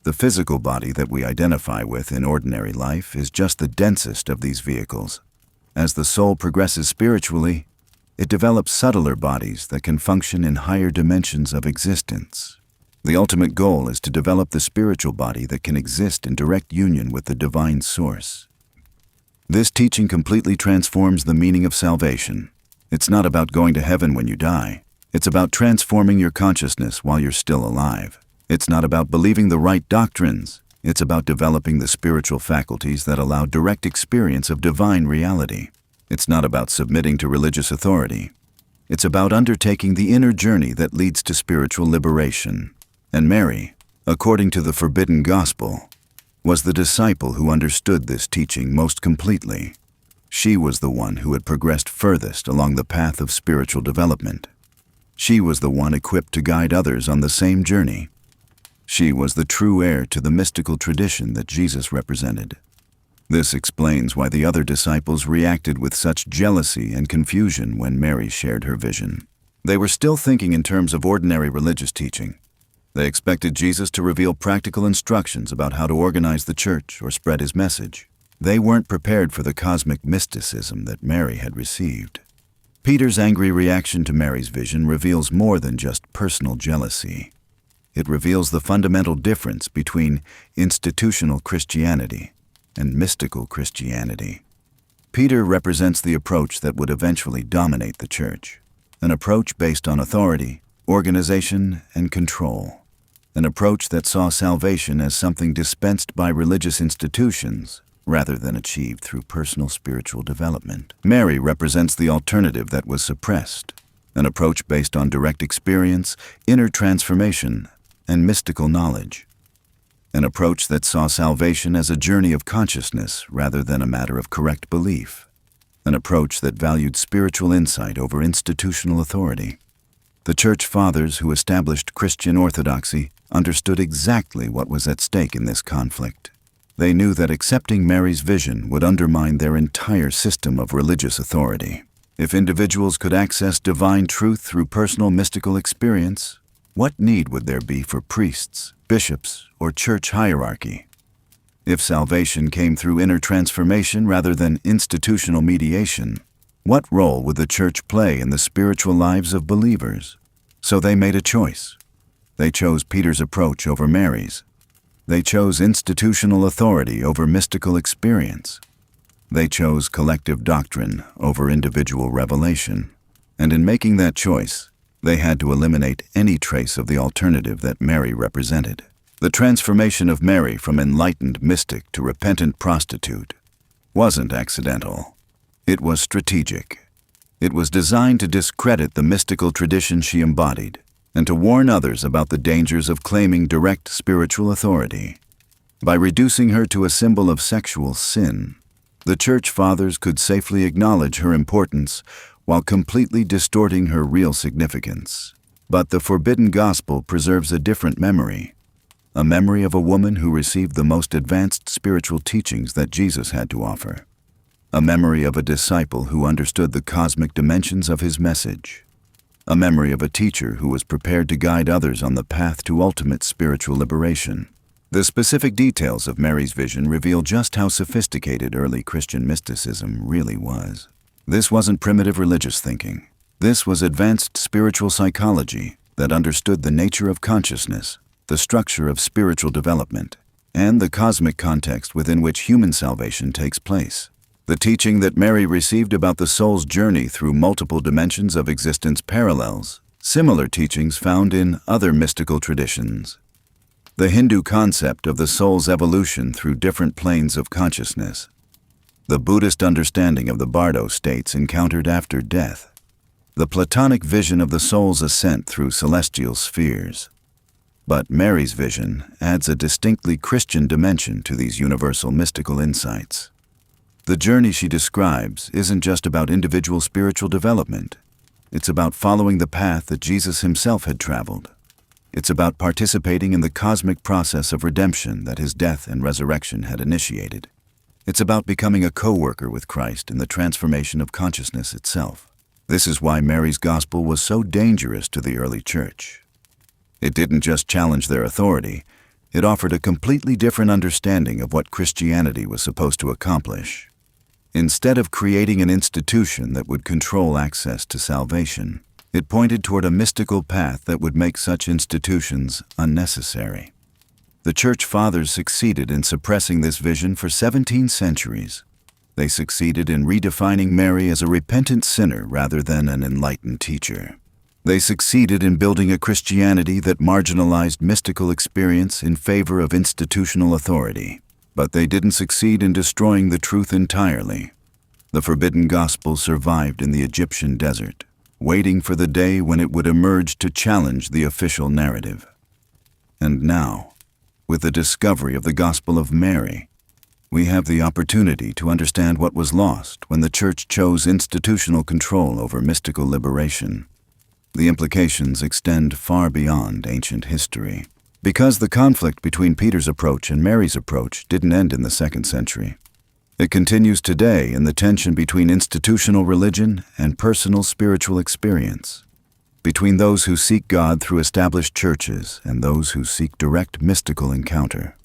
The physical body that we identify with in ordinary life is just the densest of these vehicles. As the soul progresses spiritually, it develops subtler bodies that can function in higher dimensions of existence. The ultimate goal is to develop the spiritual body that can exist in direct union with the divine source. This teaching completely transforms the meaning of salvation. It's not about going to heaven when you die. It's about transforming your consciousness while you're still alive. It's not about believing the right doctrines. It's about developing the spiritual faculties that allow direct experience of divine reality. It's not about submitting to religious authority. It's about undertaking the inner journey that leads to spiritual liberation. And Mary, according to the forbidden gospel, was the disciple who understood this teaching most completely. She was the one who had progressed furthest along the path of spiritual development. She was the one equipped to guide others on the same journey. She was the true heir to the mystical tradition that Jesus represented. This explains why the other disciples reacted with such jealousy and confusion when Mary shared her vision. They were still thinking in terms of ordinary religious teaching. They expected Jesus to reveal practical instructions about how to organize the church or spread his message. They weren't prepared for the cosmic mysticism that Mary had received. Peter's angry reaction to Mary's vision reveals more than just personal jealousy. It reveals the fundamental difference between institutional Christianity and mystical Christianity. Peter represents the approach that would eventually dominate the church, an approach based on authority, organization, and control, an approach that saw salvation as something dispensed by religious institutions rather than achieved through personal spiritual development. Mary represents the alternative that was suppressed, an approach based on direct experience, inner transformation, and mystical knowledge. An approach that saw salvation as a journey of consciousness rather than a matter of correct belief. An approach that valued spiritual insight over institutional authority. The Church Fathers who established Christian orthodoxy understood exactly what was at stake in this conflict. They knew that accepting Mary's vision would undermine their entire system of religious authority. If individuals could access divine truth through personal mystical experience, what need would there be for priests, bishops, or church hierarchy? If salvation came through inner transformation rather than institutional mediation, what role would the church play in the spiritual lives of believers? So they made a choice. They chose Peter's approach over Mary's. They chose institutional authority over mystical experience. They chose collective doctrine over individual revelation. And in making that choice, they had to eliminate any trace of the alternative that Mary represented. The transformation of Mary from enlightened mystic to repentant prostitute wasn't accidental. It was strategic. It was designed to discredit the mystical tradition she embodied and to warn others about the dangers of claiming direct spiritual authority. By reducing her to a symbol of sexual sin, the Church Fathers could safely acknowledge her importance while completely distorting her real significance. But the forbidden gospel preserves a different memory, a memory of a woman who received the most advanced spiritual teachings that Jesus had to offer, a memory of a disciple who understood the cosmic dimensions of his message, a memory of a teacher who was prepared to guide others on the path to ultimate spiritual liberation. The specific details of Mary's vision reveal just how sophisticated early Christian mysticism really was. This wasn't primitive religious thinking. This was advanced spiritual psychology that understood the nature of consciousness, the structure of spiritual development, and the cosmic context within which human salvation takes place. The teaching that Mary received about the soul's journey through multiple dimensions of existence parallels similar teachings found in other mystical traditions. The Hindu concept of the soul's evolution through different planes of consciousness. The Buddhist understanding of the Bardo states encountered after death. The Platonic vision of the soul's ascent through celestial spheres. But Mary's vision adds a distinctly Christian dimension to these universal mystical insights. The journey she describes isn't just about individual spiritual development. It's about following the path that Jesus himself had traveled. It's about participating in the cosmic process of redemption that his death and resurrection had initiated. It's about becoming a co-worker with Christ in the transformation of consciousness itself. This is why Mary's gospel was so dangerous to the early church. It didn't just challenge their authority, it offered a completely different understanding of what Christianity was supposed to accomplish. Instead of creating an institution that would control access to salvation, it pointed toward a mystical path that would make such institutions unnecessary. The Church Fathers succeeded in suppressing this vision for 17 centuries. They succeeded in redefining Mary as a repentant sinner rather than an enlightened teacher. They succeeded in building a Christianity that marginalized mystical experience in favor of institutional authority. But they didn't succeed in destroying the truth entirely. The forbidden gospel survived in the Egyptian desert, waiting for the day when it would emerge to challenge the official narrative. And now, with the discovery of the Gospel of Mary, we have the opportunity to understand what was lost when the Church chose institutional control over mystical liberation. The implications extend far beyond ancient history, because the conflict between Peter's approach and Mary's approach didn't end in the 2nd century. It continues today in the tension between institutional religion and personal spiritual experience, between those who seek God through established churches and those who seek direct mystical encounter,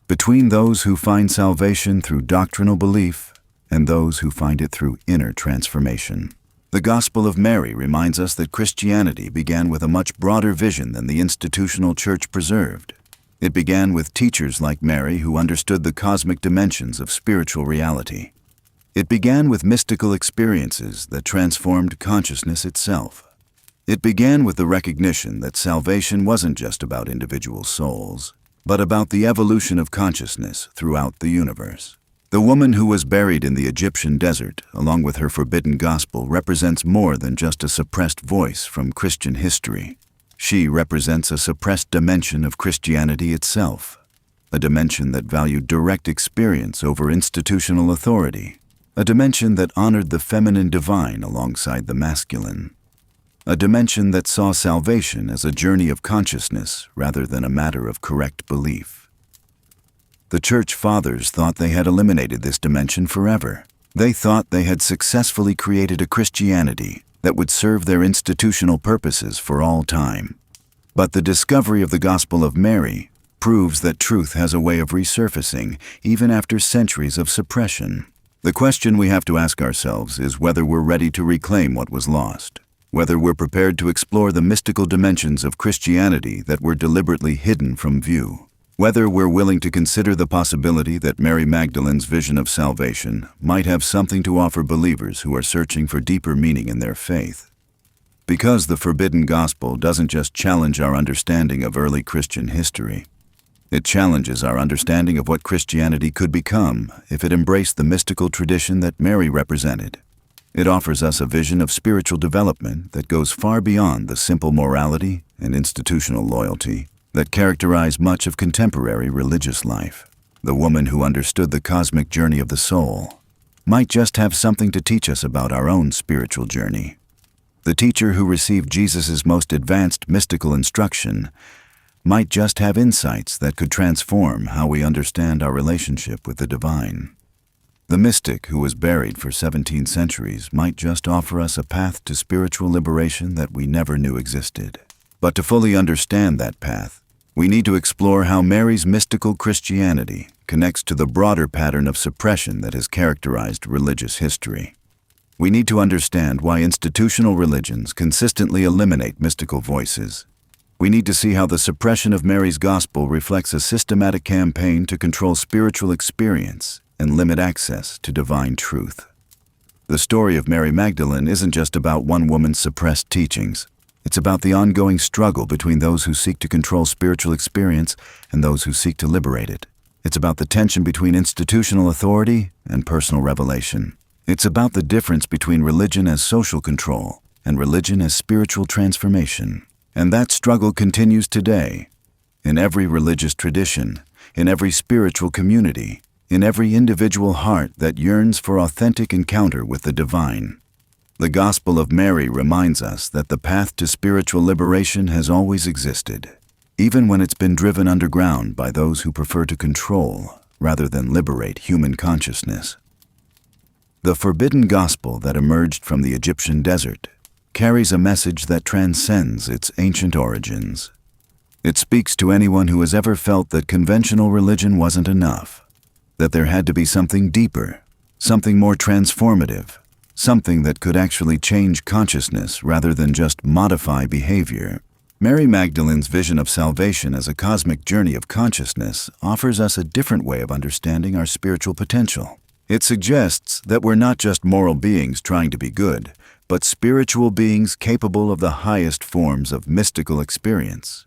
between those who find salvation through doctrinal belief and those who find it through inner transformation. The Gospel of Mary reminds us that Christianity began with a much broader vision than the institutional church preserved. It began with teachers like Mary who understood the cosmic dimensions of spiritual reality. It began with mystical experiences that transformed consciousness itself. It began with the recognition that salvation wasn't just about individual souls, but about the evolution of consciousness throughout the universe. The woman who was buried in the Egyptian desert, along with her forbidden gospel, represents more than just a suppressed voice from Christian history. She represents a suppressed dimension of Christianity itself, a dimension that valued direct experience over institutional authority, a dimension that honored the feminine divine alongside the masculine, a dimension that saw salvation as a journey of consciousness rather than a matter of correct belief. The Church Fathers thought they had eliminated this dimension forever. They thought they had successfully created a Christianity that would serve their institutional purposes for all time. But the discovery of the Gospel of Mary proves that truth has a way of resurfacing even after centuries of suppression. The question we have to ask ourselves is whether we're ready to reclaim what was lost, whether we're prepared to explore the mystical dimensions of Christianity that were deliberately hidden from view, whether we're willing to consider the possibility that Mary Magdalene's vision of salvation might have something to offer believers who are searching for deeper meaning in their faith. Because the forbidden gospel doesn't just challenge our understanding of early Christian history, it challenges our understanding of what Christianity could become if it embraced the mystical tradition that Mary represented. It offers us a vision of spiritual development that goes far beyond the simple morality and institutional loyalty that characterize much of contemporary religious life. The woman who understood the cosmic journey of the soul might just have something to teach us about our own spiritual journey. The teacher who received Jesus' most advanced mystical instruction might just have insights that could transform how we understand our relationship with the divine. The mystic who was buried for 17 centuries might just offer us a path to spiritual liberation that we never knew existed. But to fully understand that path, we need to explore how Mary's mystical Christianity connects to the broader pattern of suppression that has characterized religious history. We need to understand why institutional religions consistently eliminate mystical voices. We need to see how the suppression of Mary's gospel reflects a systematic campaign to control spiritual experience and limit access to divine truth. The story of Mary Magdalene isn't just about one woman's suppressed teachings. It's about the ongoing struggle between those who seek to control spiritual experience and those who seek to liberate it. It's about the tension between institutional authority and personal revelation. It's about the difference between religion as social control and religion as spiritual transformation. And that struggle continues today, in every religious tradition, in every spiritual community, in every individual heart that yearns for authentic encounter with the divine. The Gospel of Mary reminds us that the path to spiritual liberation has always existed, even when it's been driven underground by those who prefer to control rather than liberate human consciousness. The forbidden gospel that emerged from the Egyptian desert carries a message that transcends its ancient origins. It speaks to anyone who has ever felt that conventional religion wasn't enough, that there had to be something deeper, something more transformative, something that could actually change consciousness rather than just modify behavior. Mary Magdalene's vision of salvation as a cosmic journey of consciousness offers us a different way of understanding our spiritual potential. It suggests that we're not just moral beings trying to be good, but spiritual beings capable of the highest forms of mystical experience.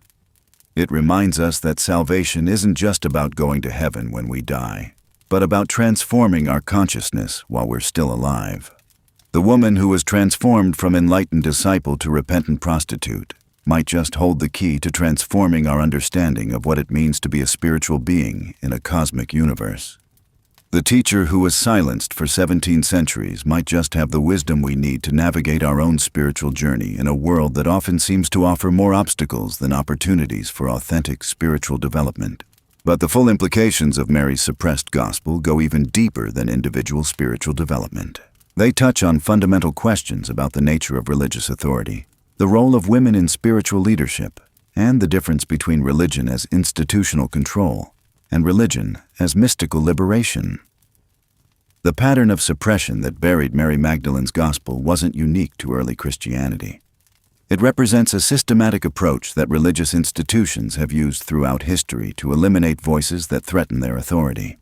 It reminds us that salvation isn't just about going to heaven when we die, but about transforming our consciousness while we're still alive. The woman who was transformed from enlightened disciple to repentant prostitute might just hold the key to transforming our understanding of what it means to be a spiritual being in a cosmic universe. The teacher who was silenced for 17 centuries might just have the wisdom we need to navigate our own spiritual journey in a world that often seems to offer more obstacles than opportunities for authentic spiritual development. But the full implications of Mary's suppressed gospel go even deeper than individual spiritual development. They touch on fundamental questions about the nature of religious authority, the role of women in spiritual leadership, and the difference between religion as institutional control and religion as mystical liberation. The pattern of suppression that buried Mary Magdalene's gospel wasn't unique to early Christianity. It represents a systematic approach that religious institutions have used throughout history to eliminate voices that threaten their authority.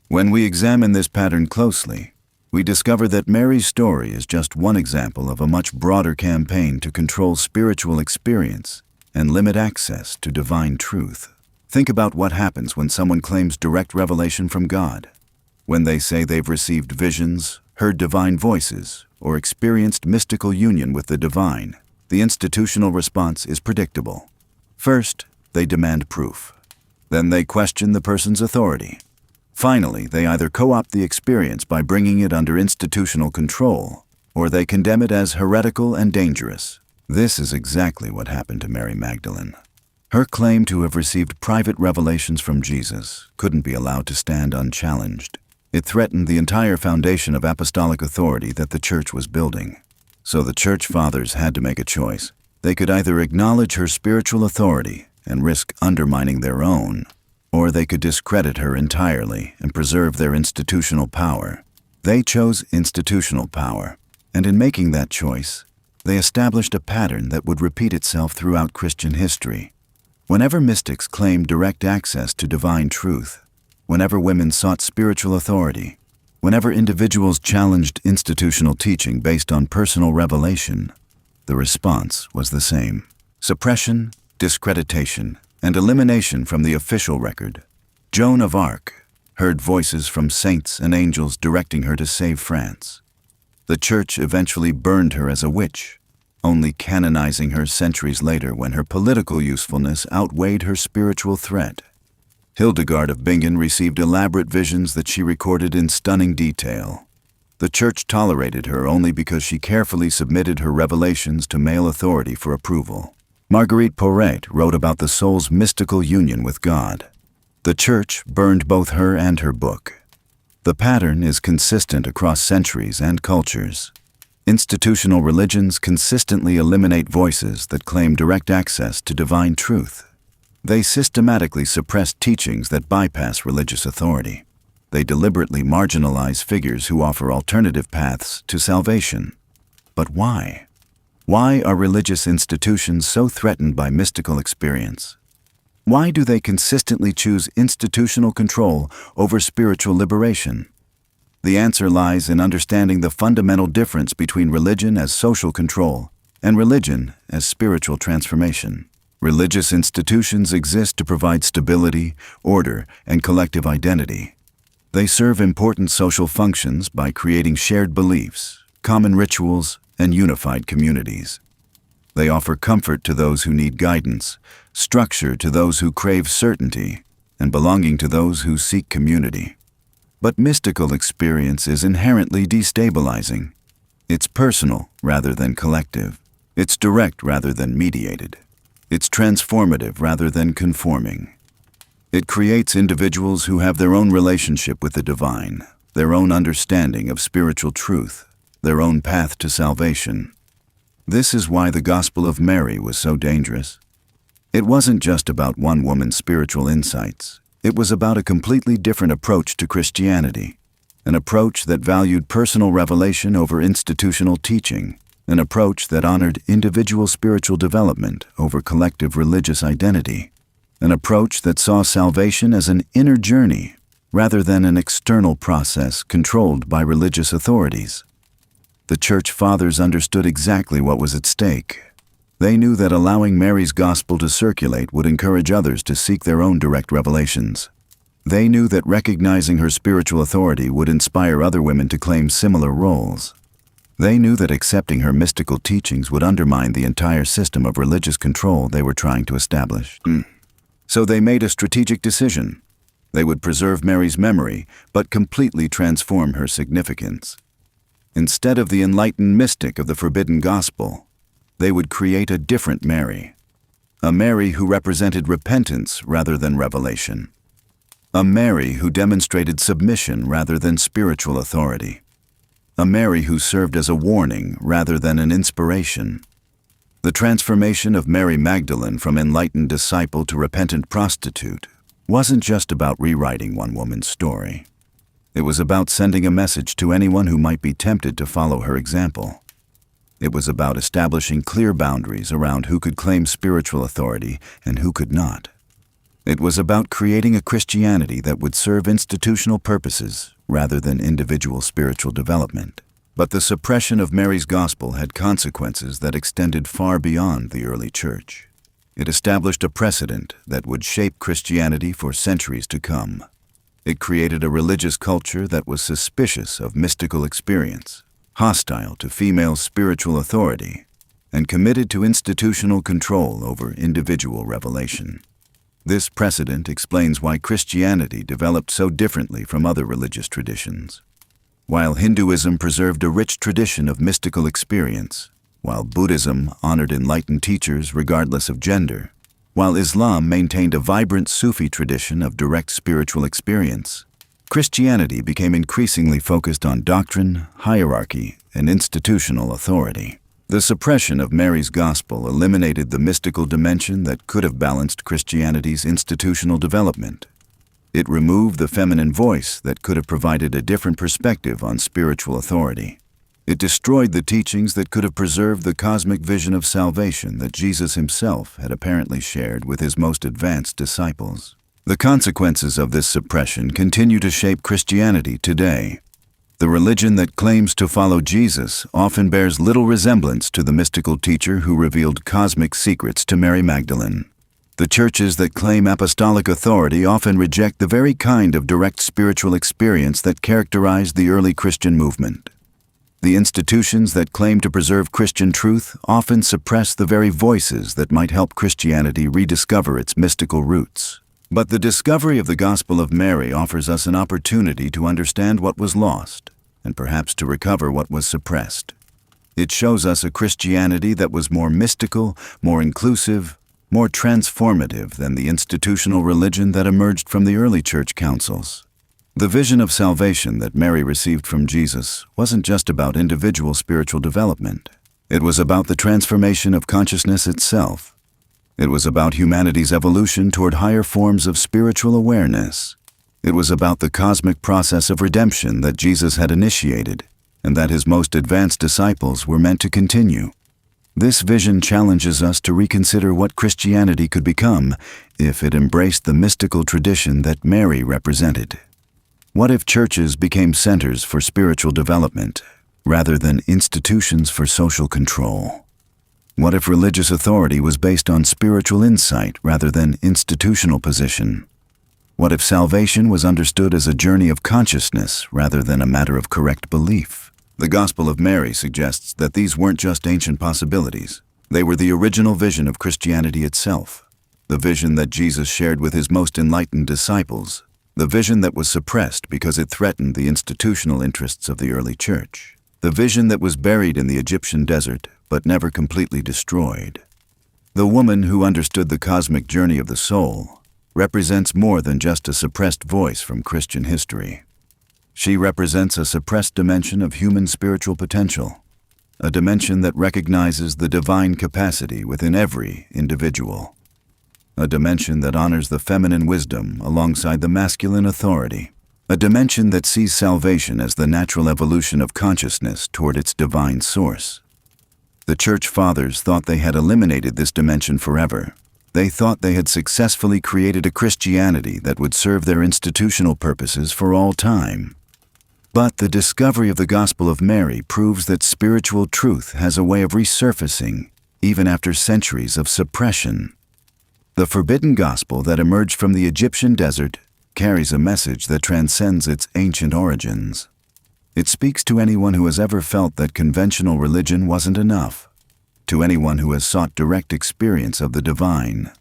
When we examine this pattern closely, we discover that Mary's story is just one example of a much broader campaign to control spiritual experience and limit access to divine truth. Think about what happens when someone claims direct revelation from God. When they say they've received visions, heard divine voices, or experienced mystical union with the divine, the institutional response is predictable. First, they demand proof. Then they question the person's authority. Finally, they either co-opt the experience by bringing it under institutional control, or they condemn it as heretical and dangerous. This is exactly what happened to Mary Magdalene. Her claim to have received private revelations from Jesus couldn't be allowed to stand unchallenged. It threatened the entire foundation of apostolic authority that the church was building. So the church fathers had to make a choice. They could either acknowledge her spiritual authority and risk undermining their own, or they could discredit her entirely and preserve their institutional power. They chose institutional power, and in making that choice, they established a pattern that would repeat itself throughout Christian history. Whenever mystics claimed direct access to divine truth, whenever women sought spiritual authority, whenever individuals challenged institutional teaching based on personal revelation, the response was the same: suppression, discreditation, and elimination from the official record. Joan of Arc heard voices from saints and angels directing her to save France. The church eventually burned her as a witch, only canonizing her centuries later when her political usefulness outweighed her spiritual threat. Hildegard of Bingen received elaborate visions that she recorded in stunning detail. The church tolerated her only because she carefully submitted her revelations to male authority for approval. Marguerite Porete wrote about the soul's mystical union with God. The church burned both her and her book. The pattern is consistent across centuries and cultures. Institutional religions consistently eliminate voices that claim direct access to divine truth. They systematically suppress teachings that bypass religious authority. They deliberately marginalize figures who offer alternative paths to salvation. But why? Why are religious institutions so threatened by mystical experience? Why do they consistently choose institutional control over spiritual liberation? The answer lies in understanding the fundamental difference between religion as social control and religion as spiritual transformation. Religious institutions exist to provide stability, order, and collective identity. They serve important social functions by creating shared beliefs, common rituals, and unified communities. They offer comfort to those who need guidance, structure to those who crave certainty, and belonging to those who seek community. But mystical experience is inherently destabilizing. It's personal rather than collective. It's direct rather than mediated. It's transformative rather than conforming. It creates individuals who have their own relationship with the divine, their own understanding of spiritual truth, their own path to salvation. This is why the Gospel of Mary was so dangerous. It wasn't just about one woman's spiritual insights. It was about a completely different approach to Christianity, an approach that valued personal revelation over institutional teaching, an approach that honored individual spiritual development over collective religious identity, an approach that saw salvation as an inner journey rather than an external process controlled by religious authorities. The Church Fathers understood exactly what was at stake. They knew that allowing Mary's gospel to circulate would encourage others to seek their own direct revelations. They knew that recognizing her spiritual authority would inspire other women to claim similar roles. They knew that accepting her mystical teachings would undermine the entire system of religious control they were trying to establish. So they made a strategic decision. They would preserve Mary's memory, but completely transform her significance. Instead of the enlightened mystic of the forbidden gospel, they would create a different Mary, a Mary who represented repentance rather than revelation, a Mary who demonstrated submission rather than spiritual authority, a Mary who served as a warning rather than an inspiration. The transformation of Mary Magdalene from enlightened disciple to repentant prostitute wasn't just about rewriting one woman's story. It was about sending a message to anyone who might be tempted to follow her example. It was about establishing clear boundaries around who could claim spiritual authority and who could not. It was about creating a Christianity that would serve institutional purposes rather than individual spiritual development. But the suppression of Mary's gospel had consequences that extended far beyond the early church. It established a precedent that would shape Christianity for centuries to come. It created a religious culture that was suspicious of mystical experience, hostile to female spiritual authority, and committed to institutional control over individual revelation. This precedent explains why Christianity developed so differently from other religious traditions. While Hinduism preserved a rich tradition of mystical experience, while Buddhism honored enlightened teachers regardless of gender, while Islam maintained a vibrant Sufi tradition of direct spiritual experience, Christianity became increasingly focused on doctrine, hierarchy, and institutional authority. The suppression of Mary's gospel eliminated the mystical dimension that could have balanced Christianity's institutional development. It removed the feminine voice that could have provided a different perspective on spiritual authority. It destroyed the teachings that could have preserved the cosmic vision of salvation that Jesus himself had apparently shared with his most advanced disciples. The consequences of this suppression continue to shape Christianity today. The religion that claims to follow Jesus often bears little resemblance to the mystical teacher who revealed cosmic secrets to Mary Magdalene. The churches that claim apostolic authority often reject the very kind of direct spiritual experience that characterized the early Christian movement. The institutions that claim to preserve Christian truth often suppress the very voices that might help Christianity rediscover its mystical roots. But the discovery of the Gospel of Mary offers us an opportunity to understand what was lost, and perhaps to recover what was suppressed. It shows us a Christianity that was more mystical, more inclusive, more transformative than the institutional religion that emerged from the early church councils. The vision of salvation that Mary received from Jesus wasn't just about individual spiritual development. It was about the transformation of consciousness itself. It was about humanity's evolution toward higher forms of spiritual awareness. It was about the cosmic process of redemption that Jesus had initiated, and that his most advanced disciples were meant to continue. This vision challenges us to reconsider what Christianity could become if it embraced the mystical tradition that Mary represented. What if churches became centers for spiritual development, rather than institutions for social control? What if religious authority was based on spiritual insight rather than institutional position? What if salvation was understood as a journey of consciousness rather than a matter of correct belief? The Gospel of Mary suggests that these weren't just ancient possibilities. They were the original vision of Christianity itself, the vision that Jesus shared with his most enlightened disciples, the vision that was suppressed because it threatened the institutional interests of the early church. the vision that was buried in the Egyptian desert but never completely destroyed. The woman who understood the cosmic journey of the soul represents more than just a suppressed voice from Christian history. She represents a suppressed dimension of human spiritual potential, a dimension that recognizes the divine capacity within every individual, a dimension that honors the feminine wisdom alongside the masculine authority, a dimension that sees salvation as the natural evolution of consciousness toward its divine source. The Church Fathers thought they had eliminated this dimension forever. They thought they had successfully created a Christianity that would serve their institutional purposes for all time. But the discovery of the Gospel of Mary proves that spiritual truth has a way of resurfacing, even after centuries of suppression. The forbidden gospel that emerged from the Egyptian desert carries a message that transcends its ancient origins. It speaks to anyone who has ever felt that conventional religion wasn't enough, to anyone who has sought direct experience of the divine,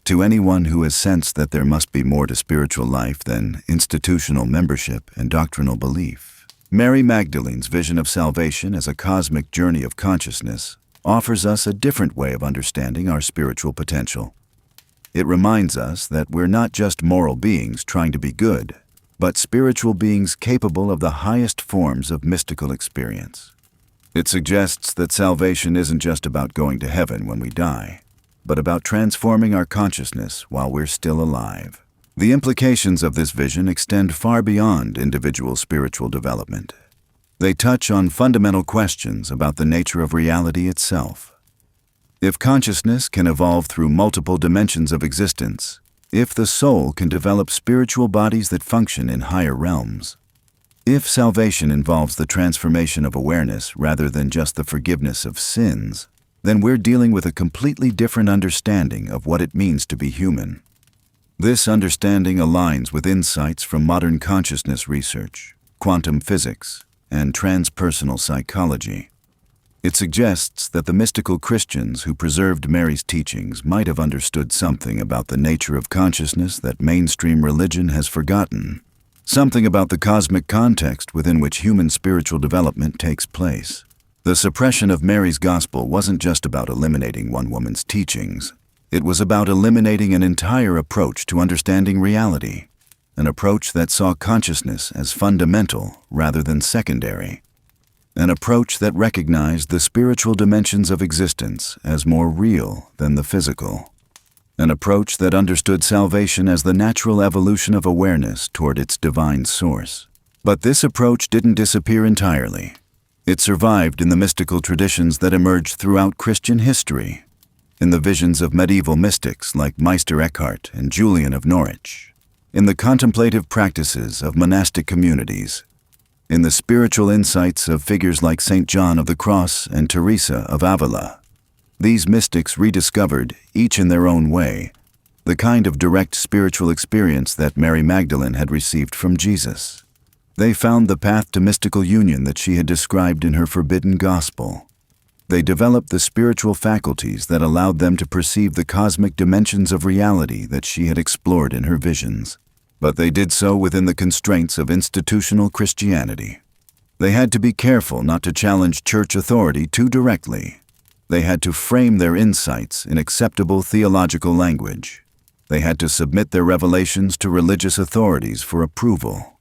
to anyone who has sensed that there must be more to spiritual life than institutional membership and doctrinal belief. Mary Magdalene's vision of salvation as a cosmic journey of consciousness offers us a different way of understanding our spiritual potential. It reminds us that we're not just moral beings trying to be good, but spiritual beings capable of the highest forms of mystical experience. It suggests that salvation isn't just about going to heaven when we die, but about transforming our consciousness while we're still alive. The implications of this vision extend far beyond individual spiritual development. They touch on fundamental questions about the nature of reality itself. If consciousness can evolve through multiple dimensions of existence, if the soul can develop spiritual bodies that function in higher realms, if salvation involves the transformation of awareness rather than just the forgiveness of sins, then we're dealing with a completely different understanding of what it means to be human. This understanding aligns with insights from modern consciousness research, quantum physics, and transpersonal psychology. It suggests that the mystical Christians who preserved Mary's teachings might have understood something about the nature of consciousness that mainstream religion has forgotten, something about the cosmic context within which human spiritual development takes place. The suppression of Mary's gospel wasn't just about eliminating one woman's teachings. It was about eliminating an entire approach to understanding reality, an approach that saw consciousness as fundamental rather than secondary, an approach that recognized the spiritual dimensions of existence as more real than the physical, an approach that understood salvation as the natural evolution of awareness toward its divine source. But this approach didn't disappear entirely. It survived in the mystical traditions that emerged throughout Christian history, in the visions of medieval mystics like Meister Eckhart and Julian of Norwich, in the contemplative practices of monastic communities, in the spiritual insights of figures like St. John of the Cross and Teresa of Avila. These mystics rediscovered, each in their own way, the kind of direct spiritual experience that Mary Magdalene had received from Jesus. They found the path to mystical union that she had described in her forbidden gospel. They developed the spiritual faculties that allowed them to perceive the cosmic dimensions of reality that she had explored in her visions. But they did so within the constraints of institutional Christianity. They had to be careful not to challenge church authority too directly. They had to frame their insights in acceptable theological language. They had to submit their revelations to religious authorities for approval.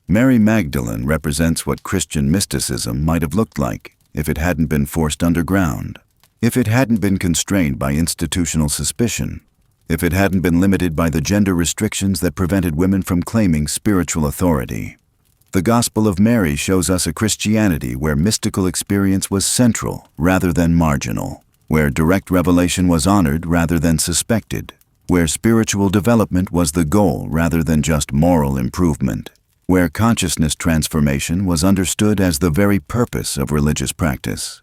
Mary Magdalene represents what Christian mysticism might have looked like if it hadn't been forced underground, if it hadn't been constrained by institutional suspicion, if it hadn't been limited by the gender restrictions that prevented women from claiming spiritual authority. The Gospel of Mary shows us a Christianity where mystical experience was central rather than marginal, where direct revelation was honored rather than suspected, where spiritual development was the goal rather than just moral improvement, where consciousness transformation was understood as the very purpose of religious practice.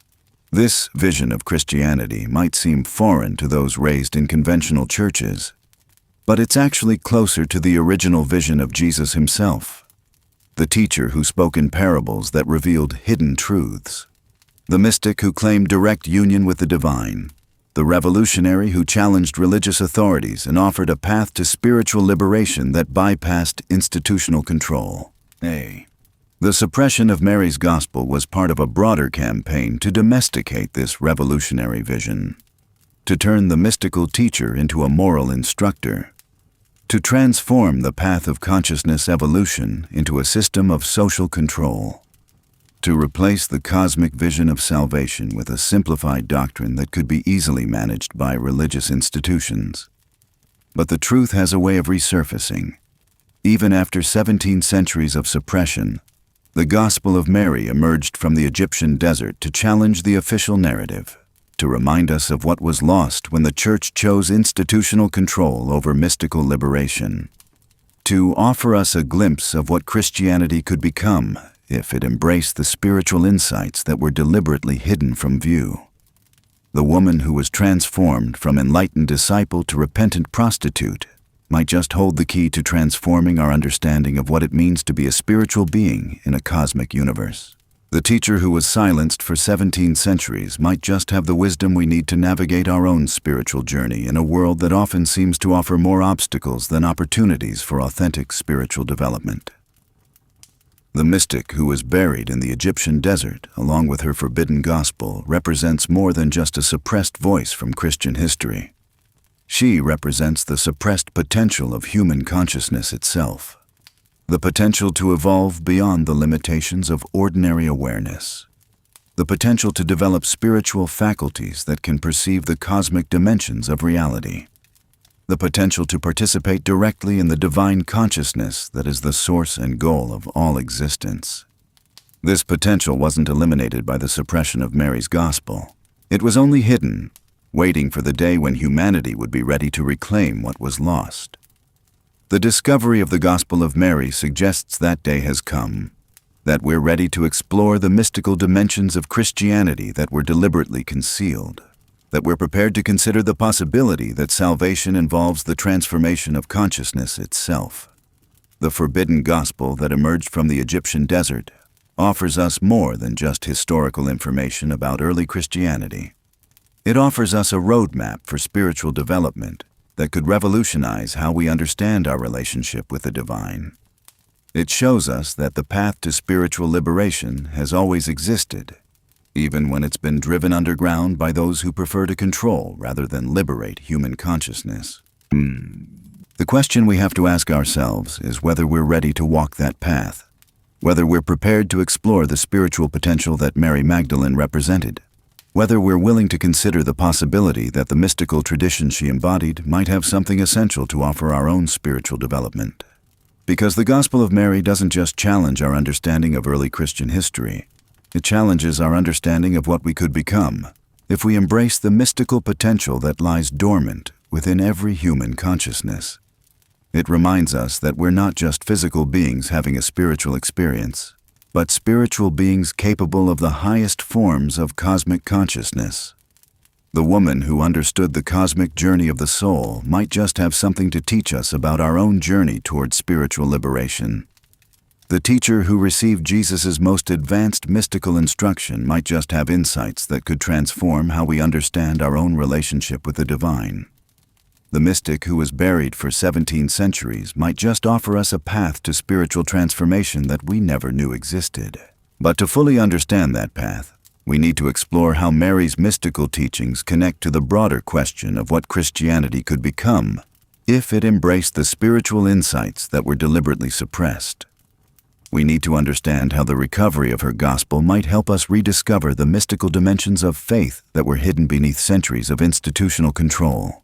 This vision of Christianity might seem foreign to those raised in conventional churches, but it's actually closer to the original vision of Jesus himself, the teacher who spoke in parables that revealed hidden truths, the mystic who claimed direct union with the divine, the revolutionary who challenged religious authorities and offered a path to spiritual liberation that bypassed institutional control. The suppression of Mary's gospel was part of a broader campaign to domesticate this revolutionary vision, to turn the mystical teacher into a moral instructor, to transform the path of consciousness evolution into a system of social control, to replace the cosmic vision of salvation with a simplified doctrine that could be easily managed by religious institutions. But the truth has a way of resurfacing. Even after 17 centuries of suppression, the Gospel of Mary emerged from the Egyptian desert to challenge the official narrative, to remind us of what was lost when the Church chose institutional control over mystical liberation, to offer us a glimpse of what Christianity could become if it embraced the spiritual insights that were deliberately hidden from view. The woman who was transformed from enlightened disciple to repentant prostitute might just hold the key to transforming our understanding of what it means to be a spiritual being in a cosmic universe. The teacher who was silenced for 17 centuries might just have the wisdom we need to navigate our own spiritual journey in a world that often seems to offer more obstacles than opportunities for authentic spiritual development. The mystic who was buried in the Egyptian desert, along with her forbidden gospel, represents more than just a suppressed voice from Christian history. She represents the suppressed potential of human consciousness itself, the potential to evolve beyond the limitations of ordinary awareness, the potential to develop spiritual faculties that can perceive the cosmic dimensions of reality, the potential to participate directly in the divine consciousness that is the source and goal of all existence. This potential wasn't eliminated by the suppression of Mary's gospel. It was only hidden, waiting for the day when humanity would be ready to reclaim what was lost. The discovery of the Gospel of Mary suggests that day has come, that we're ready to explore the mystical dimensions of Christianity that were deliberately concealed, that we're prepared to consider the possibility that salvation involves the transformation of consciousness itself. The forbidden gospel that emerged from the Egyptian desert offers us more than just historical information about early Christianity. It offers us a roadmap for spiritual development that could revolutionize how we understand our relationship with the divine. It shows us that the path to spiritual liberation has always existed, even when it's been driven underground by those who prefer to control rather than liberate human consciousness. The question we have to ask ourselves is whether we're ready to walk that path, whether we're prepared to explore the spiritual potential that Mary Magdalene represented, whether we're willing to consider the possibility that the mystical tradition she embodied might have something essential to offer our own spiritual development. Because the Gospel of Mary doesn't just challenge our understanding of early Christian history, it challenges our understanding of what we could become if we embrace the mystical potential that lies dormant within every human consciousness. It reminds us that we're not just physical beings having a spiritual experience, but spiritual beings capable of the highest forms of cosmic consciousness. The woman who understood the cosmic journey of the soul might just have something to teach us about our own journey toward spiritual liberation. The teacher who received Jesus' most advanced mystical instruction might just have insights that could transform how we understand our own relationship with the divine. The mystic who was buried for 17 centuries might just offer us a path to spiritual transformation that we never knew existed. But to fully understand that path, we need to explore how Mary's mystical teachings connect to the broader question of what Christianity could become if it embraced the spiritual insights that were deliberately suppressed. We need to understand how the recovery of her gospel might help us rediscover the mystical dimensions of faith that were hidden beneath centuries of institutional control.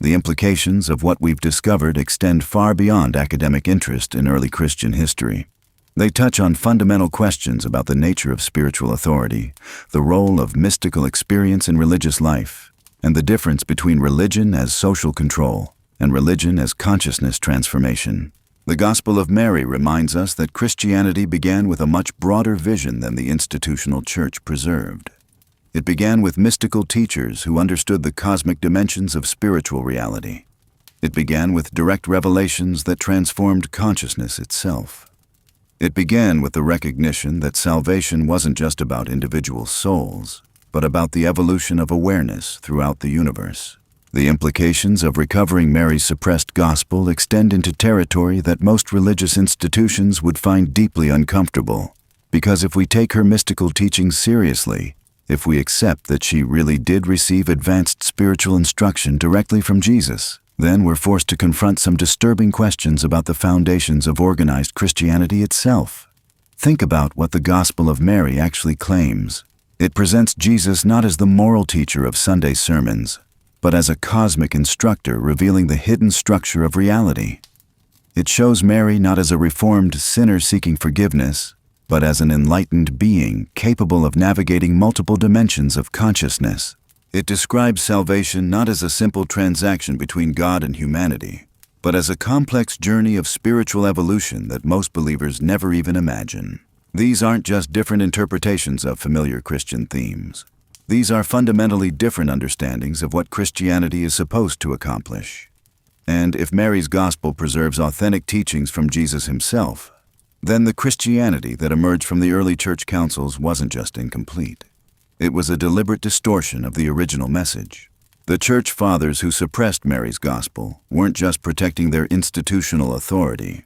The implications of what we've discovered extend far beyond academic interest in early Christian history. They touch on fundamental questions about the nature of spiritual authority, the role of mystical experience in religious life, and the difference between religion as social control and religion as consciousness transformation. The Gospel of Mary reminds us that Christianity began with a much broader vision than the institutional church preserved. It began with mystical teachers who understood the cosmic dimensions of spiritual reality. It began with direct revelations that transformed consciousness itself. It began with the recognition that salvation wasn't just about individual souls, but about the evolution of awareness throughout the universe. The implications of recovering Mary's suppressed gospel extend into territory that most religious institutions would find deeply uncomfortable, because if we take her mystical teachings seriously, if we accept that she really did receive advanced spiritual instruction directly from Jesus, then we're forced to confront some disturbing questions about the foundations of organized Christianity itself. Think about what the Gospel of Mary actually claims. It presents Jesus not as the moral teacher of Sunday sermons, but as a cosmic instructor revealing the hidden structure of reality. It shows Mary not as a reformed sinner seeking forgiveness, but as an enlightened being capable of navigating multiple dimensions of consciousness. It describes salvation not as a simple transaction between God and humanity, but as a complex journey of spiritual evolution that most believers never even imagine. These aren't just different interpretations of familiar Christian themes. These are fundamentally different understandings of what Christianity is supposed to accomplish. And if Mary's gospel preserves authentic teachings from Jesus himself, then the Christianity that emerged from the early church councils wasn't just incomplete. It was a deliberate distortion of the original message. The church fathers who suppressed Mary's gospel weren't just protecting their institutional authority.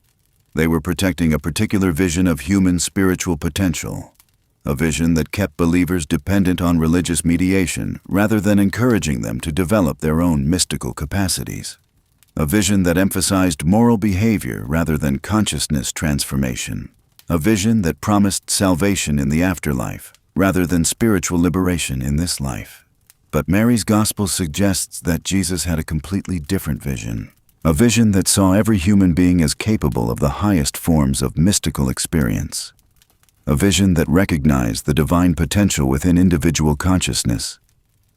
They were protecting a particular vision of human spiritual potential, a vision that kept believers dependent on religious mediation rather than encouraging them to develop their own mystical capacities. A vision that emphasized moral behavior rather than consciousness transformation. A vision that promised salvation in the afterlife rather than spiritual liberation in this life. But Mary's gospel suggests that Jesus had a completely different vision. A vision that saw every human being as capable of the highest forms of mystical experience. A vision that recognized the divine potential within individual consciousness.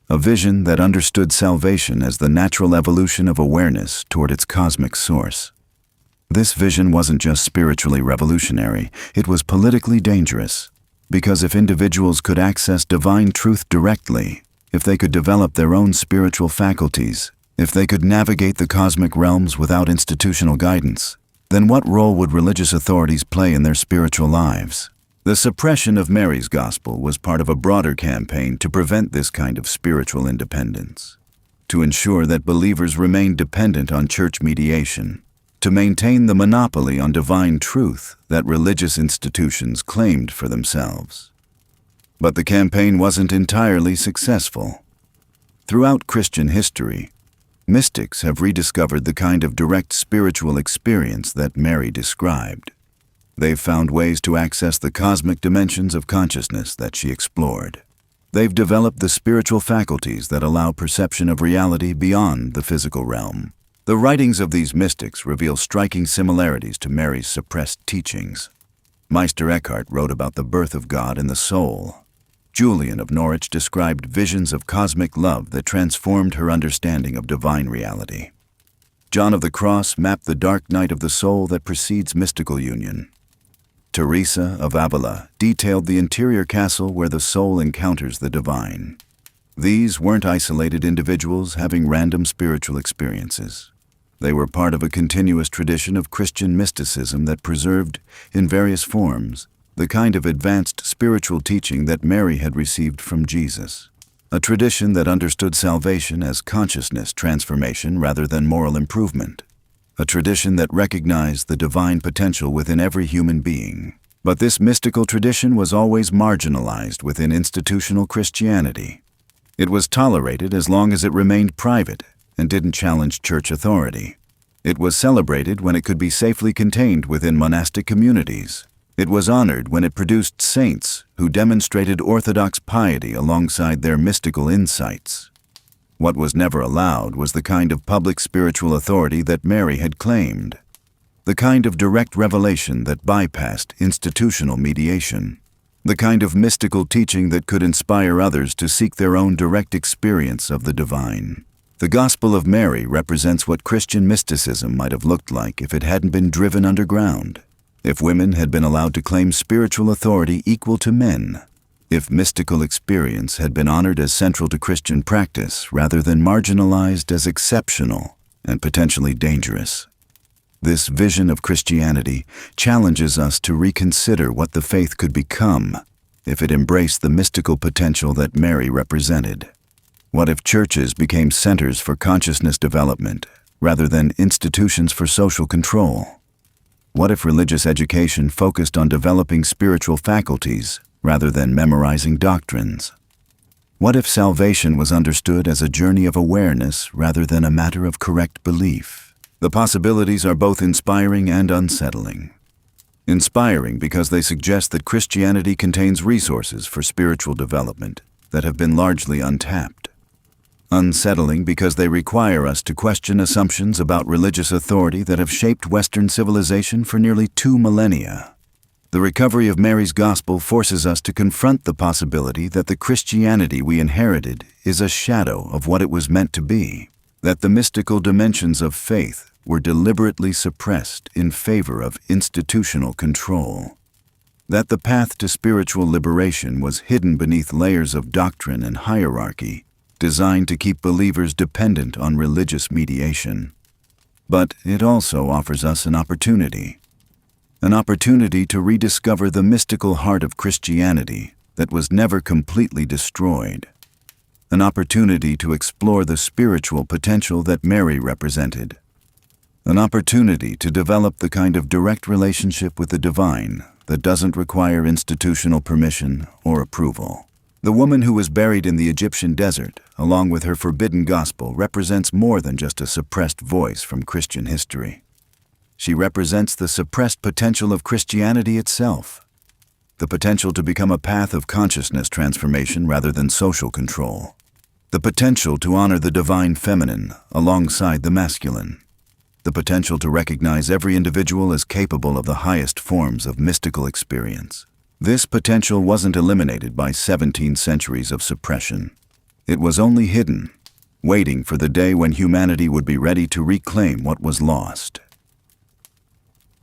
A vision that understood salvation as the natural evolution of awareness toward its cosmic source. This vision wasn't just spiritually revolutionary, it was politically dangerous. Because if individuals could access divine truth directly, if they could develop their own spiritual faculties, if they could navigate the cosmic realms without institutional guidance, then what role would religious authorities play in their spiritual lives? The suppression of Mary's gospel was part of a broader campaign to prevent this kind of spiritual independence, to ensure that believers remained dependent on church mediation, to maintain the monopoly on divine truth that religious institutions claimed for themselves. But the campaign wasn't entirely successful. Throughout Christian history, mystics have rediscovered the kind of direct spiritual experience that Mary described. They've found ways to access the cosmic dimensions of consciousness that she explored. They've developed the spiritual faculties that allow perception of reality beyond the physical realm. The writings of these mystics reveal striking similarities to Mary's suppressed teachings. Meister Eckhart wrote about the birth of God in the soul. Julian of Norwich described visions of cosmic love that transformed her understanding of divine reality. John of the Cross mapped the dark night of the soul that precedes mystical union. Teresa of Avila detailed the interior castle where the soul encounters the divine. These weren't isolated individuals having random spiritual experiences. They were part of a continuous tradition of Christian mysticism that preserved, in various forms, the kind of advanced spiritual teaching that Mary had received from Jesus. A tradition that understood salvation as consciousness transformation rather than moral improvement. A tradition that recognized the divine potential within every human being. But this mystical tradition was always marginalized within institutional Christianity. It was tolerated as long as it remained private and didn't challenge church authority. It was celebrated when it could be safely contained within monastic communities. It was honored when it produced saints who demonstrated orthodox piety alongside their mystical insights. What was never allowed was the kind of public spiritual authority that Mary had claimed, the kind of direct revelation that bypassed institutional mediation, the kind of mystical teaching that could inspire others to seek their own direct experience of the divine. The Gospel of Mary represents what Christian mysticism might have looked like if it hadn't been driven underground, if women had been allowed to claim spiritual authority equal to men, if mystical experience had been honored as central to Christian practice rather than marginalized as exceptional and potentially dangerous. This vision of Christianity challenges us to reconsider what the faith could become if it embraced the mystical potential that Mary represented. What if churches became centers for consciousness development rather than institutions for social control? What if religious education focused on developing spiritual faculties rather than memorizing doctrines? What if salvation was understood as a journey of awareness rather than a matter of correct belief? The possibilities are both inspiring and unsettling. Inspiring because they suggest that Christianity contains resources for spiritual development that have been largely untapped. Unsettling because they require us to question assumptions about religious authority that have shaped Western civilization for nearly 2 millennia. The recovery of Mary's Gospel forces us to confront the possibility that the Christianity we inherited is a shadow of what it was meant to be, that the mystical dimensions of faith were deliberately suppressed in favor of institutional control, that the path to spiritual liberation was hidden beneath layers of doctrine and hierarchy designed to keep believers dependent on religious mediation. But it also offers us an opportunity to rediscover the mystical heart of Christianity that was never completely destroyed, an opportunity to explore the spiritual potential that Mary represented, an opportunity to develop the kind of direct relationship with the divine that doesn't require institutional permission or approval. The woman who was buried in the Egyptian desert, along with her forbidden gospel, represents more than just a suppressed voice from Christian history. She represents the suppressed potential of Christianity itself, the potential to become a path of consciousness transformation rather than social control, the potential to honor the divine feminine alongside the masculine, the potential to recognize every individual as capable of the highest forms of mystical experience. This potential wasn't eliminated by 17 centuries of suppression. It was only hidden, waiting for the day when humanity would be ready to reclaim what was lost.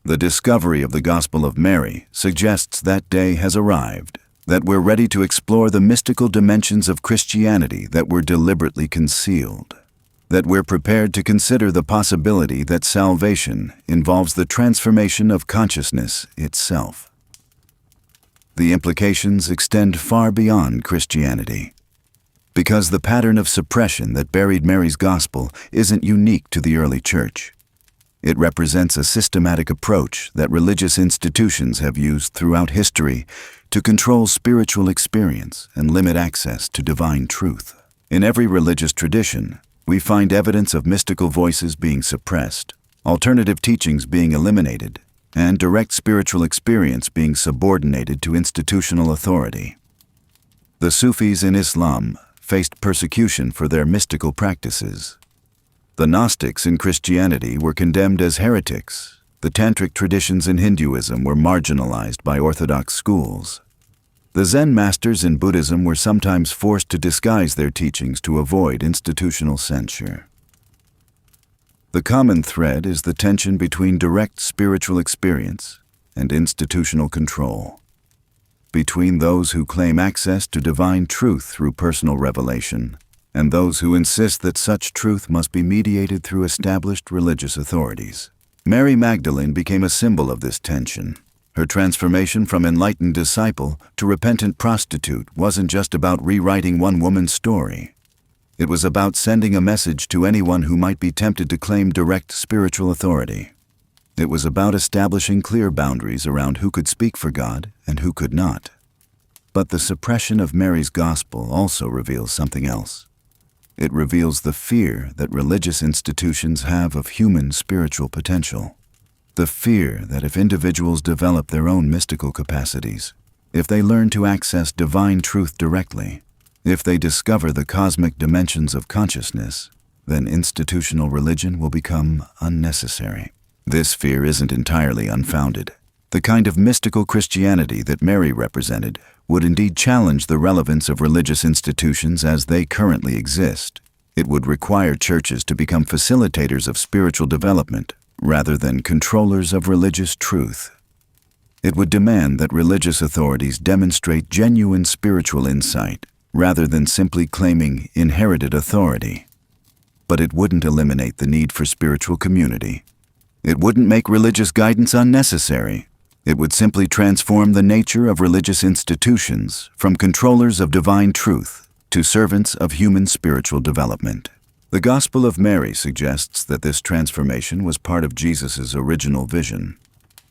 The discovery of the Gospel of Mary suggests that day has arrived, that we're ready to explore the mystical dimensions of Christianity that were deliberately concealed, that we're prepared to consider the possibility that salvation involves the transformation of consciousness itself. The implications extend far beyond Christianity, because the pattern of suppression that buried Mary's Gospel isn't unique to the early church. It represents a systematic approach that religious institutions have used throughout history to control spiritual experience and limit access to divine truth. In every religious tradition, we find evidence of mystical voices being suppressed, alternative teachings being eliminated, and direct spiritual experience being subordinated to institutional authority. The Sufis in Islam faced persecution for their mystical practices. The Gnostics in Christianity were condemned as heretics. The Tantric traditions in Hinduism were marginalized by orthodox schools. The Zen masters in Buddhism were sometimes forced to disguise their teachings to avoid institutional censure. The common thread is the tension between direct spiritual experience and institutional control, between those who claim access to divine truth through personal revelation and those who insist that such truth must be mediated through established religious authorities. Mary Magdalene became a symbol of this tension. Her transformation from enlightened disciple to repentant prostitute wasn't just about rewriting one woman's story. It was about sending a message to anyone who might be tempted to claim direct spiritual authority. It was about establishing clear boundaries around who could speak for God and who could not. But the suppression of Mary's Gospel also reveals something else. It reveals the fear that religious institutions have of human spiritual potential. The fear that if individuals develop their own mystical capacities, if they learn to access divine truth directly, if they discover the cosmic dimensions of consciousness, then institutional religion will become unnecessary. This fear isn't entirely unfounded. The kind of mystical Christianity that Mary represented would indeed challenge the relevance of religious institutions as they currently exist. It would require churches to become facilitators of spiritual development rather than controllers of religious truth. It would demand that religious authorities demonstrate genuine spiritual insight rather than simply claiming inherited authority. But it wouldn't eliminate the need for spiritual community. It wouldn't make religious guidance unnecessary. It would simply transform the nature of religious institutions from controllers of divine truth to to servants of human spiritual development. The Gospel of Mary suggests that this transformation was part of Jesus' original vision,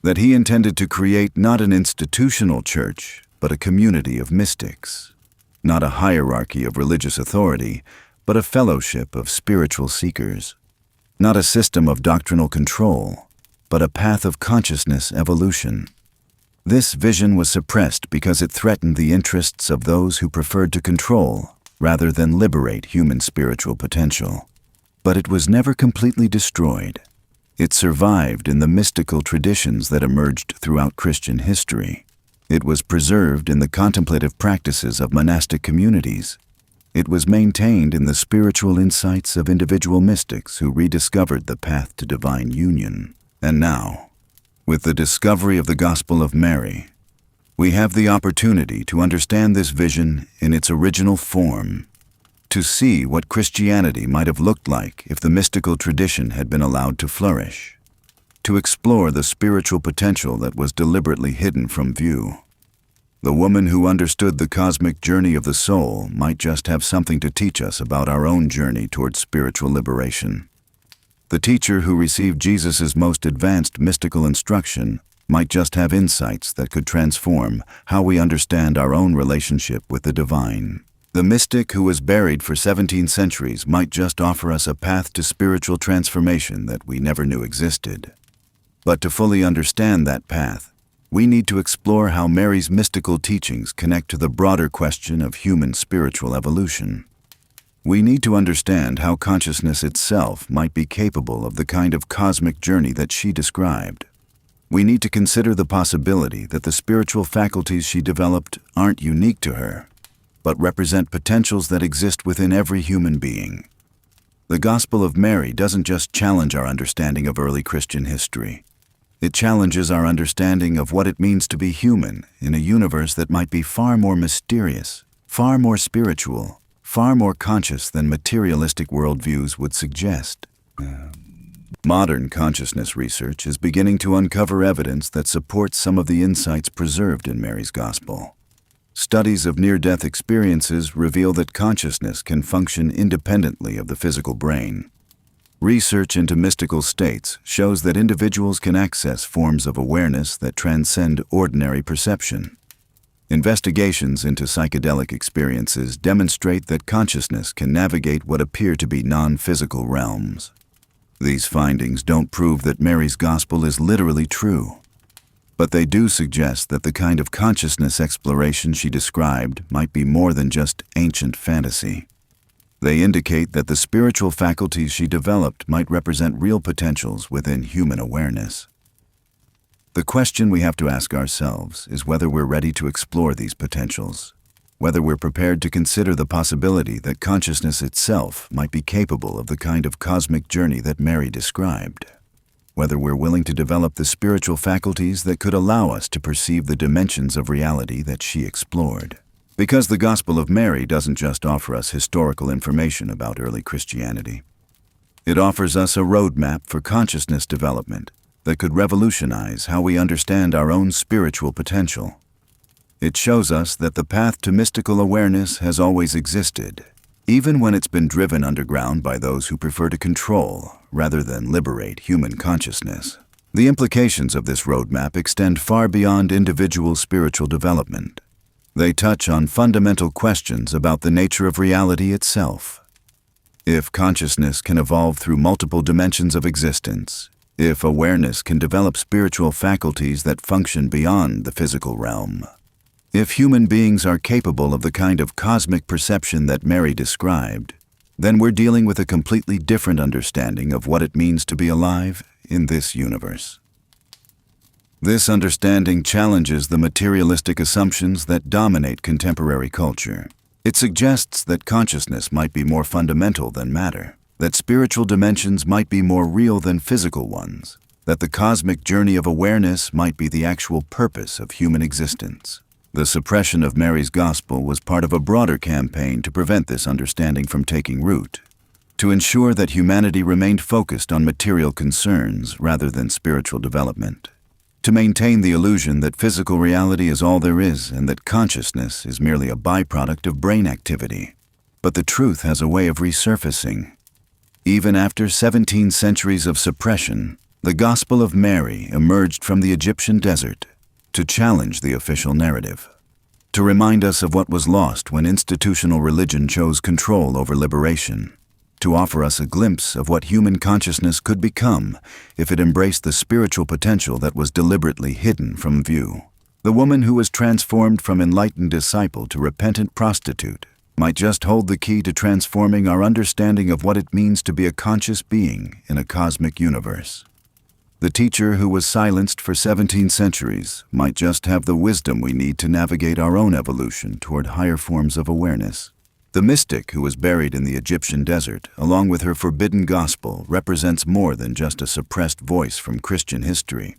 that he intended to create not an institutional church, but a community of mystics, not a hierarchy of religious authority, but a fellowship of spiritual seekers, not a system of doctrinal control, but a path of consciousness evolution. This vision was suppressed because it threatened the interests of those who preferred to control rather than liberate human spiritual potential. But it was never completely destroyed. It survived in the mystical traditions that emerged throughout Christian history. It was preserved in the contemplative practices of monastic communities. It was maintained in the spiritual insights of individual mystics who rediscovered the path to divine union. And now, with the discovery of the Gospel of Mary, we have the opportunity to understand this vision in its original form, to see what Christianity might have looked like if the mystical tradition had been allowed to flourish, to explore the spiritual potential that was deliberately hidden from view. The woman who understood the cosmic journey of the soul might just have something to teach us about our own journey towards spiritual liberation. The teacher who received Jesus' most advanced mystical instruction might just have insights that could transform how we understand our own relationship with the divine. The mystic who was buried for 17 centuries might just offer us a path to spiritual transformation that we never knew existed. But to fully understand that path, we need to explore how Mary's mystical teachings connect to the broader question of human spiritual evolution. We need to understand how consciousness itself might be capable of the kind of cosmic journey that she described. We need to consider the possibility that the spiritual faculties she developed aren't unique to her, but represent potentials that exist within every human being. The Gospel of Mary doesn't just challenge our understanding of early Christian history. It challenges our understanding of what it means to be human in a universe that might be far more mysterious, far more spiritual, far more conscious than materialistic worldviews would suggest. Modern consciousness research is beginning to uncover evidence that supports some of the insights preserved in Mary's Gospel. Studies of near-death experiences reveal that consciousness can function independently of the physical brain. Research into mystical states shows that individuals can access forms of awareness that transcend ordinary perception. Investigations into psychedelic experiences demonstrate that consciousness can navigate what appear to be non-physical realms. These findings don't prove that Mary's Gospel is literally true, but they do suggest that the kind of consciousness exploration she described might be more than just ancient fantasy. They indicate that the spiritual faculties she developed might represent real potentials within human awareness. The question we have to ask ourselves is whether we're ready to explore these potentials, whether we're prepared to consider the possibility that consciousness itself might be capable of the kind of cosmic journey that Mary described, whether we're willing to develop the spiritual faculties that could allow us to perceive the dimensions of reality that she explored. Because the Gospel of Mary doesn't just offer us historical information about early Christianity. It offers us a roadmap for consciousness development that could revolutionize how we understand our own spiritual potential. It shows us that the path to mystical awareness has always existed, even when it's been driven underground by those who prefer to control rather than liberate human consciousness. The implications of this roadmap extend far beyond individual spiritual development. They touch on fundamental questions about the nature of reality itself. If consciousness can evolve through multiple dimensions of existence, if awareness can develop spiritual faculties that function beyond the physical realm, if human beings are capable of the kind of cosmic perception that Mary described, then we're dealing with a completely different understanding of what it means to be alive in this universe. This understanding challenges the materialistic assumptions that dominate contemporary culture. It suggests that consciousness might be more fundamental than matter, that spiritual dimensions might be more real than physical ones, that the cosmic journey of awareness might be the actual purpose of human existence. The suppression of Mary's Gospel was part of a broader campaign to prevent this understanding from taking root, to ensure that humanity remained focused on material concerns rather than spiritual development, to maintain the illusion that physical reality is all there is and that consciousness is merely a byproduct of brain activity. But the truth has a way of resurfacing. Even after 17 centuries of suppression, the Gospel of Mary emerged from the Egyptian desert to challenge the official narrative, to remind us of what was lost when institutional religion chose control over liberation, to offer us a glimpse of what human consciousness could become if it embraced the spiritual potential that was deliberately hidden from view. The woman who was transformed from enlightened disciple to repentant prostitute might just hold the key to transforming our understanding of what it means to be a conscious being in a cosmic universe. The teacher who was silenced for 17 centuries might just have the wisdom we need to navigate our own evolution toward higher forms of awareness. The mystic who was buried in the Egyptian desert, along with her forbidden gospel, represents more than just a suppressed voice from Christian history.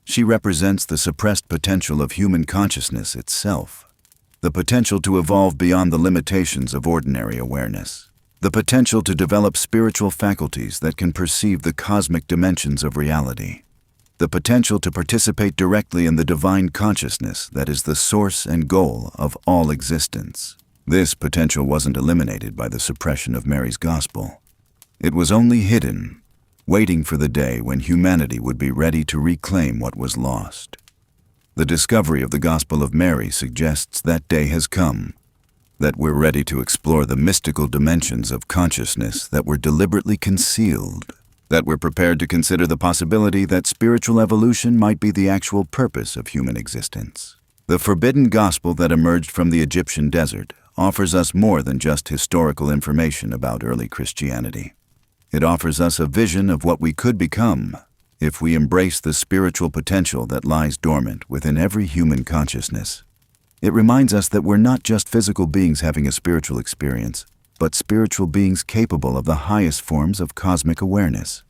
She represents the suppressed potential of human consciousness itself, the potential to evolve beyond the limitations of ordinary awareness, the potential to develop spiritual faculties that can perceive the cosmic dimensions of reality, the potential to participate directly in the divine consciousness that is the source and goal of all existence. This potential wasn't eliminated by the suppression of Mary's gospel. It was only hidden, waiting for the day when humanity would be ready to reclaim what was lost. The discovery of the Gospel of Mary suggests that day has come, that we're ready to explore the mystical dimensions of consciousness that were deliberately concealed, that we're prepared to consider the possibility that spiritual evolution might be the actual purpose of human existence. The forbidden gospel that emerged from the Egyptian desert offers us more than just historical information about early Christianity. It offers us a vision of what we could become if we embrace the spiritual potential that lies dormant within every human consciousness. It reminds us that we're not just physical beings having a spiritual experience, but spiritual beings capable of the highest forms of cosmic awareness.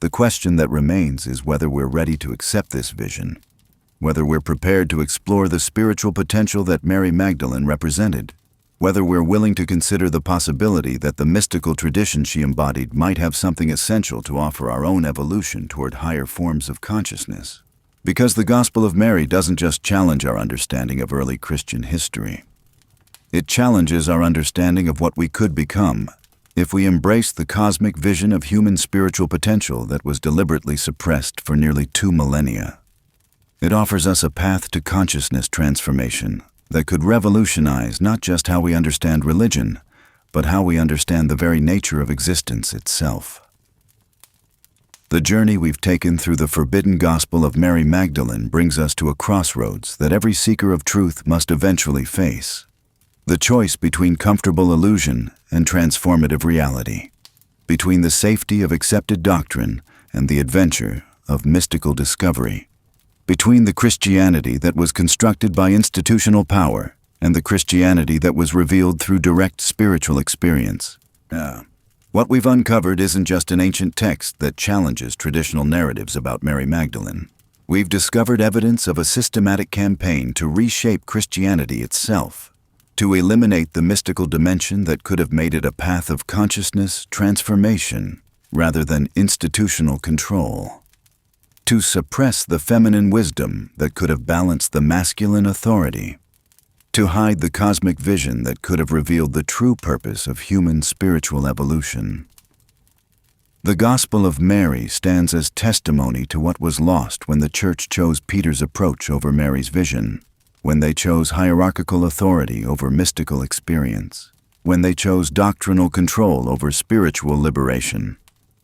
The question that remains is whether we're ready to accept this vision, whether we're prepared to explore the spiritual potential that Mary Magdalene represented, whether we're willing to consider the possibility that the mystical tradition she embodied might have something essential to offer our own evolution toward higher forms of consciousness. Because the Gospel of Mary doesn't just challenge our understanding of early Christian history. It challenges our understanding of what we could become if we embrace the cosmic vision of human spiritual potential that was deliberately suppressed for nearly 2 millennia. It offers us a path to consciousness transformation that could revolutionize not just how we understand religion, but how we understand the very nature of existence itself. The journey we've taken through the forbidden Gospel of Mary Magdalene brings us to a crossroads that every seeker of truth must eventually face. The choice between comfortable illusion and transformative reality, between the safety of accepted doctrine and the adventure of mystical discovery, between the Christianity that was constructed by institutional power and the Christianity that was revealed through direct spiritual experience. What we've uncovered isn't just an ancient text that challenges traditional narratives about Mary Magdalene. We've discovered evidence of a systematic campaign to reshape Christianity itself, to eliminate the mystical dimension that could have made it a path of consciousness transformation rather than institutional control, to suppress the feminine wisdom that could have balanced the masculine authority, to hide the cosmic vision that could have revealed the true purpose of human spiritual evolution. The Gospel of Mary stands as testimony to what was lost when the Church chose Peter's approach over Mary's vision, when they chose hierarchical authority over mystical experience, when they chose doctrinal control over spiritual liberation.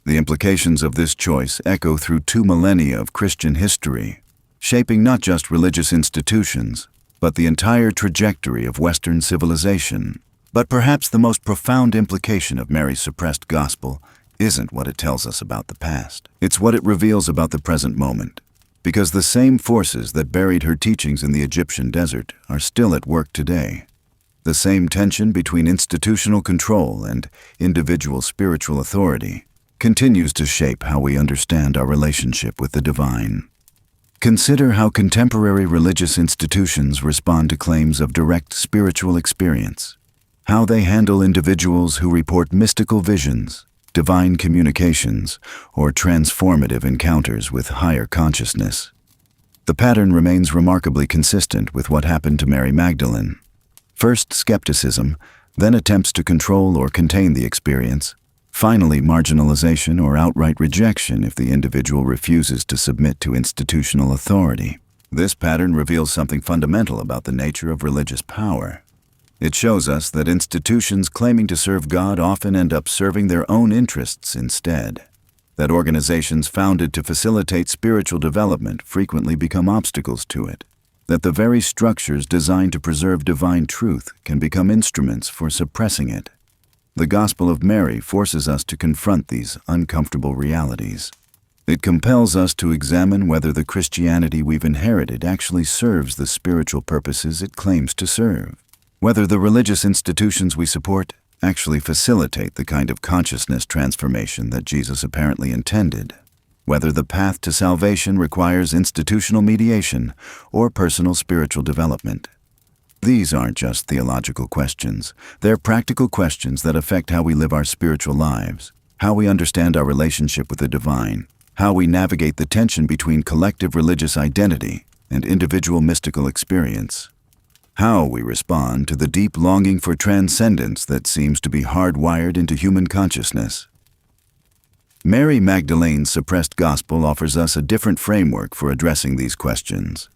The implications of this choice echo through 2 millennia of Christian history, shaping not just religious institutions, but the entire trajectory of Western civilization. But perhaps the most profound implication of Mary's suppressed gospel isn't what it tells us about the past. It's what it reveals about the present moment. Because the same forces that buried her teachings in the Egyptian desert are still at work today. The same tension between institutional control and individual spiritual authority continues to shape how we understand our relationship with the divine. Consider how contemporary religious institutions respond to claims of direct spiritual experience, how they handle individuals who report mystical visions, divine communications, or transformative encounters with higher consciousness. The pattern remains remarkably consistent with what happened to Mary Magdalene. First skepticism, then attempts to control or contain the experience, finally marginalization or outright rejection if the individual refuses to submit to institutional authority. This pattern reveals something fundamental about the nature of religious power. It shows us that institutions claiming to serve God often end up serving their own interests instead. That organizations founded to facilitate spiritual development frequently become obstacles to it. That the very structures designed to preserve divine truth can become instruments for suppressing it. The Gospel of Mary forces us to confront these uncomfortable realities. It compels us to examine whether the Christianity we've inherited actually serves the spiritual purposes it claims to serve. Whether the religious institutions we support actually facilitate the kind of consciousness transformation that Jesus apparently intended. Whether the path to salvation requires institutional mediation or personal spiritual development. These aren't just theological questions. They're practical questions that affect how we live our spiritual lives, how we understand our relationship with the divine, how we navigate the tension between collective religious identity and individual mystical experience, how we respond to the deep longing for transcendence that seems to be hardwired into human consciousness. Mary Magdalene's suppressed gospel offers us a different framework for addressing these questions.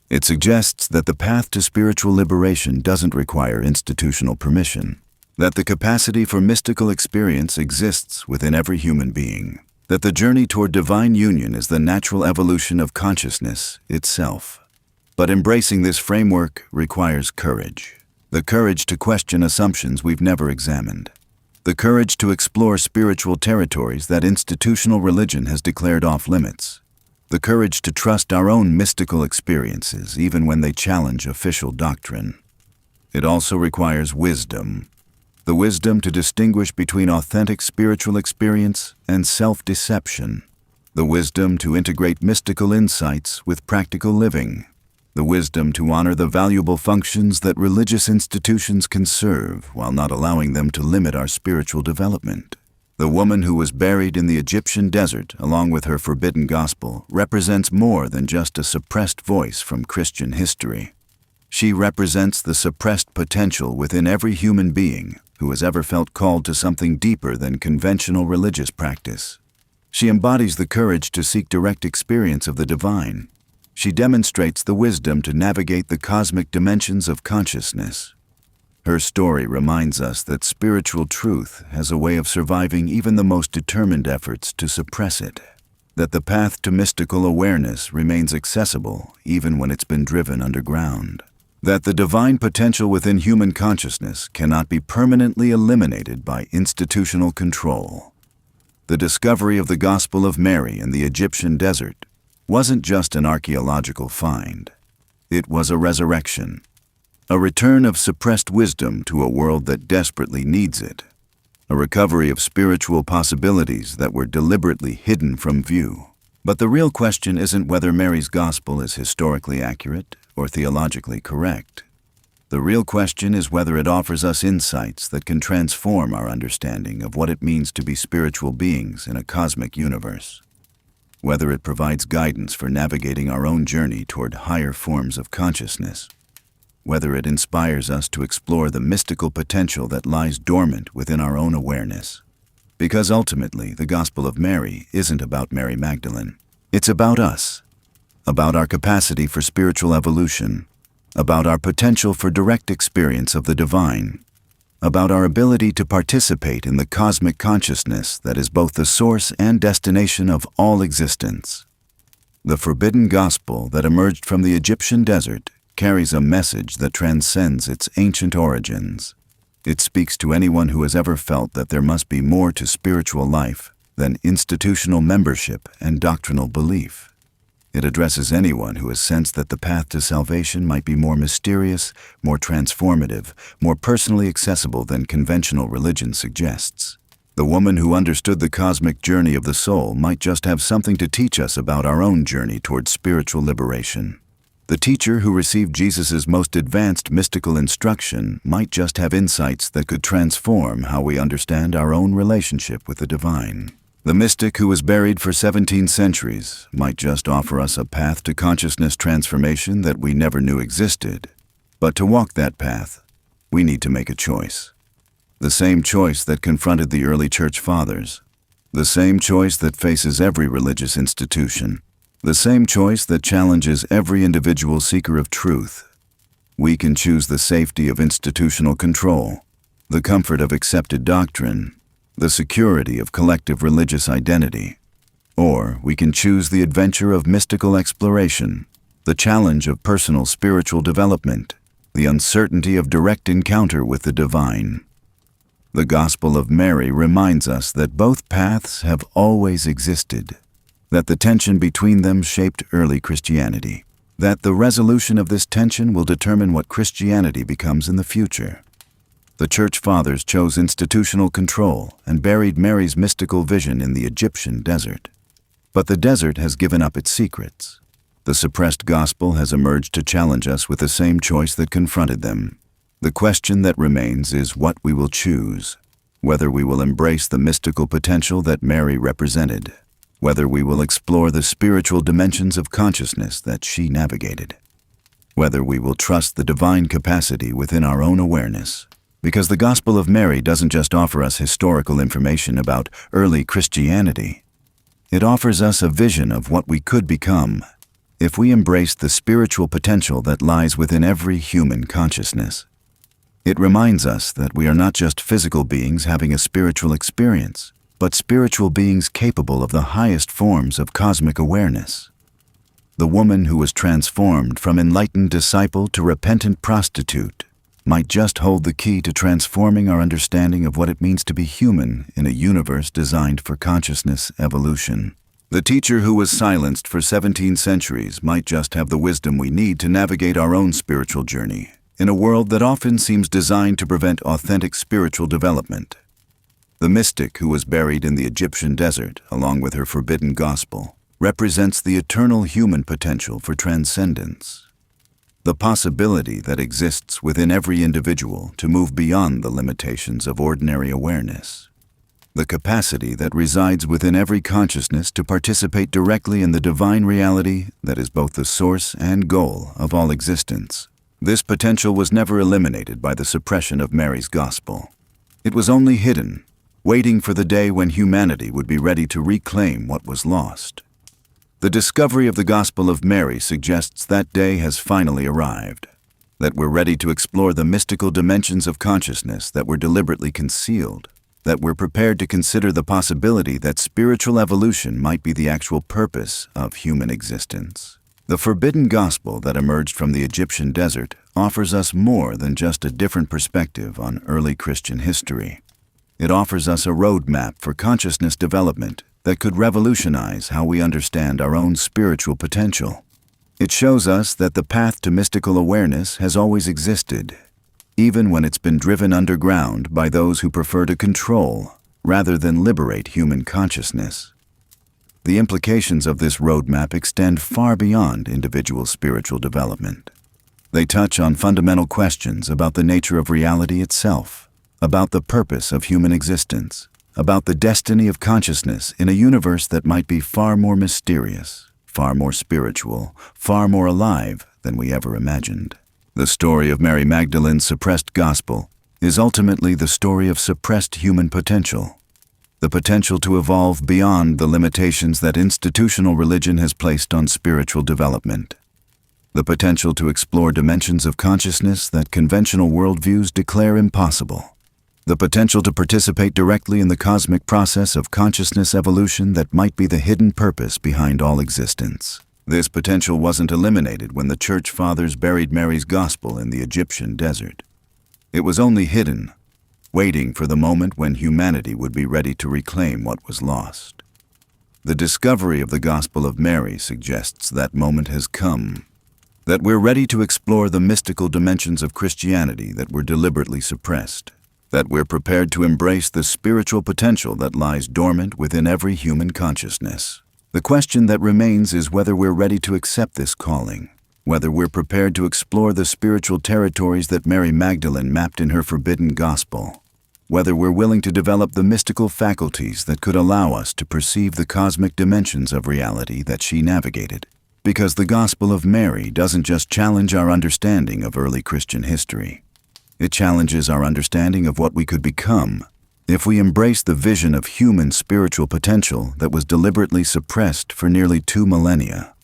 It suggests that the path to spiritual liberation doesn't require institutional permission, that the capacity for mystical experience exists within every human being, that the journey toward divine union is the natural evolution of consciousness itself. But embracing this framework requires courage. The courage to question assumptions we've never examined. The courage to explore spiritual territories that institutional religion has declared off limits. The courage to trust our own mystical experiences even when they challenge official doctrine. It also requires wisdom. The wisdom to distinguish between authentic spiritual experience and self-deception. The wisdom to integrate mystical insights with practical living. The wisdom to honor the valuable functions that religious institutions can serve while not allowing them to limit our spiritual development. The woman who was buried in the Egyptian desert along with her forbidden gospel represents more than just a suppressed voice from Christian history. She represents the suppressed potential within every human being who has ever felt called to something deeper than conventional religious practice. She embodies the courage to seek direct experience of the divine. She demonstrates the wisdom to navigate the cosmic dimensions of consciousness. Her story reminds us that spiritual truth has a way of surviving even the most determined efforts to suppress it. That the path to mystical awareness remains accessible even when it's been driven underground. That the divine potential within human consciousness cannot be permanently eliminated by institutional control. The discovery of the Gospel of Mary in the Egyptian desert wasn't just an archaeological find. It was a resurrection, a return of suppressed wisdom to a world that desperately needs it, a recovery of spiritual possibilities that were deliberately hidden from view. But the real question isn't whether Mary's gospel is historically accurate or theologically correct. The real question is whether it offers us insights that can transform our understanding of what it means to be spiritual beings in a cosmic universe. Whether it provides guidance for navigating our own journey toward higher forms of consciousness. Whether it inspires us to explore the mystical potential that lies dormant within our own awareness. Because ultimately, the Gospel of Mary isn't about Mary Magdalene. It's about us, about our capacity for spiritual evolution, about our potential for direct experience of the divine, about our ability to participate in the cosmic consciousness that is both the source and destination of all existence. The forbidden gospel that emerged from the Egyptian desert carries a message that transcends its ancient origins. It speaks to anyone who has ever felt that there must be more to spiritual life than institutional membership and doctrinal belief. It addresses anyone who has sensed that the path to salvation might be more mysterious, more transformative, more personally accessible than conventional religion suggests. The woman who understood the cosmic journey of the soul might just have something to teach us about our own journey toward spiritual liberation. The teacher who received Jesus' most advanced mystical instruction might just have insights that could transform how we understand our own relationship with the divine. The mystic who was buried for 17 centuries might just offer us a path to consciousness transformation that we never knew existed. But to walk that path, we need to make a choice. The same choice that confronted the early church fathers. The same choice that faces every religious institution. The same choice that challenges every individual seeker of truth. We can choose the safety of institutional control, the comfort of accepted doctrine, the security of collective religious identity. Or we can choose the adventure of mystical exploration, the challenge of personal spiritual development, the uncertainty of direct encounter with the divine. The Gospel of Mary reminds us that both paths have always existed, that the tension between them shaped early Christianity, that the resolution of this tension will determine what Christianity becomes in the future. The Church Fathers chose institutional control and buried Mary's mystical vision in the Egyptian desert. But the desert has given up its secrets. The suppressed gospel has emerged to challenge us with the same choice that confronted them. The question that remains is what we will choose, whether we will embrace the mystical potential that Mary represented, whether we will explore the spiritual dimensions of consciousness that she navigated, whether we will trust the divine capacity within our own awareness. Because the Gospel of Mary doesn't just offer us historical information about early Christianity. It offers us a vision of what we could become if we embrace the spiritual potential that lies within every human consciousness. It reminds us that we are not just physical beings having a spiritual experience, but spiritual beings capable of the highest forms of cosmic awareness. The woman who was transformed from enlightened disciple to repentant prostitute might just hold the key to transforming our understanding of what it means to be human in a universe designed for consciousness evolution. The teacher who was silenced for 17 centuries might just have the wisdom we need to navigate our own spiritual journey in a world that often seems designed to prevent authentic spiritual development. The mystic who was buried in the Egyptian desert, along with her forbidden gospel, represents the eternal human potential for transcendence. The possibility that exists within every individual to move beyond the limitations of ordinary awareness. The capacity that resides within every consciousness to participate directly in the divine reality that is both the source and goal of all existence. This potential was never eliminated by the suppression of Mary's gospel. It was only hidden, waiting for the day when humanity would be ready to reclaim what was lost. The discovery of the Gospel of Mary suggests that day has finally arrived, that we're ready to explore the mystical dimensions of consciousness that were deliberately concealed, that we're prepared to consider the possibility that spiritual evolution might be the actual purpose of human existence. The forbidden gospel that emerged from the Egyptian desert offers us more than just a different perspective on early Christian history. It offers us a roadmap for consciousness development that could revolutionize how we understand our own spiritual potential. It shows us that the path to mystical awareness has always existed, even when it's been driven underground by those who prefer to control rather than liberate human consciousness. The implications of this roadmap extend far beyond individual spiritual development. They touch on fundamental questions about the nature of reality itself, about the purpose of human existence, about the destiny of consciousness in a universe that might be far more mysterious, far more spiritual, far more alive than we ever imagined. The story of Mary Magdalene's suppressed gospel is ultimately the story of suppressed human potential, the potential to evolve beyond the limitations that institutional religion has placed on spiritual development, the potential to explore dimensions of consciousness that conventional worldviews declare impossible, the potential to participate directly in the cosmic process of consciousness evolution that might be the hidden purpose behind all existence. This potential wasn't eliminated when the Church Fathers buried Mary's gospel in the Egyptian desert. It was only hidden, waiting for the moment when humanity would be ready to reclaim what was lost. The discovery of the Gospel of Mary suggests that moment has come, that we're ready to explore the mystical dimensions of Christianity that were deliberately suppressed, that we're prepared to embrace the spiritual potential that lies dormant within every human consciousness. The question that remains is whether we're ready to accept this calling, whether we're prepared to explore the spiritual territories that Mary Magdalene mapped in her forbidden gospel, whether we're willing to develop the mystical faculties that could allow us to perceive the cosmic dimensions of reality that she navigated. Because the Gospel of Mary doesn't just challenge our understanding of early Christian history. It challenges our understanding of what we could become if we embrace the vision of human spiritual potential that was deliberately suppressed for nearly 2 millennia.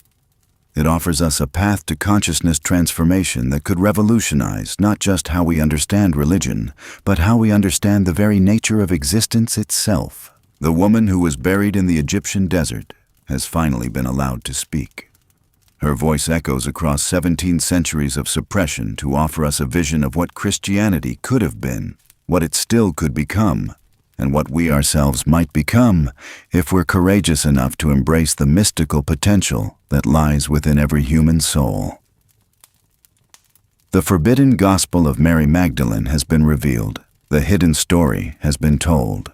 It offers us a path to consciousness transformation that could revolutionize not just how we understand religion, but how we understand the very nature of existence itself. The woman who was buried in the Egyptian desert has finally been allowed to speak. Her voice echoes across 17 centuries of suppression to offer us a vision of what Christianity could have been, what it still could become, and what we ourselves might become if we're courageous enough to embrace the mystical potential that lies within every human soul. The forbidden Gospel of Mary Magdalene has been revealed. The hidden story has been told.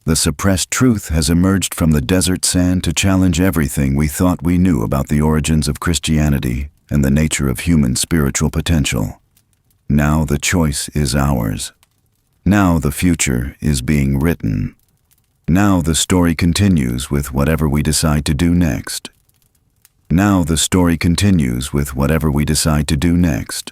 The suppressed truth has emerged from the desert sand to challenge everything we thought we knew about the origins of Christianity and the nature of human spiritual potential. Now the choice is ours. Now the future is being written. Now the story continues with whatever we decide to do next. Now the story continues with whatever we decide to do next.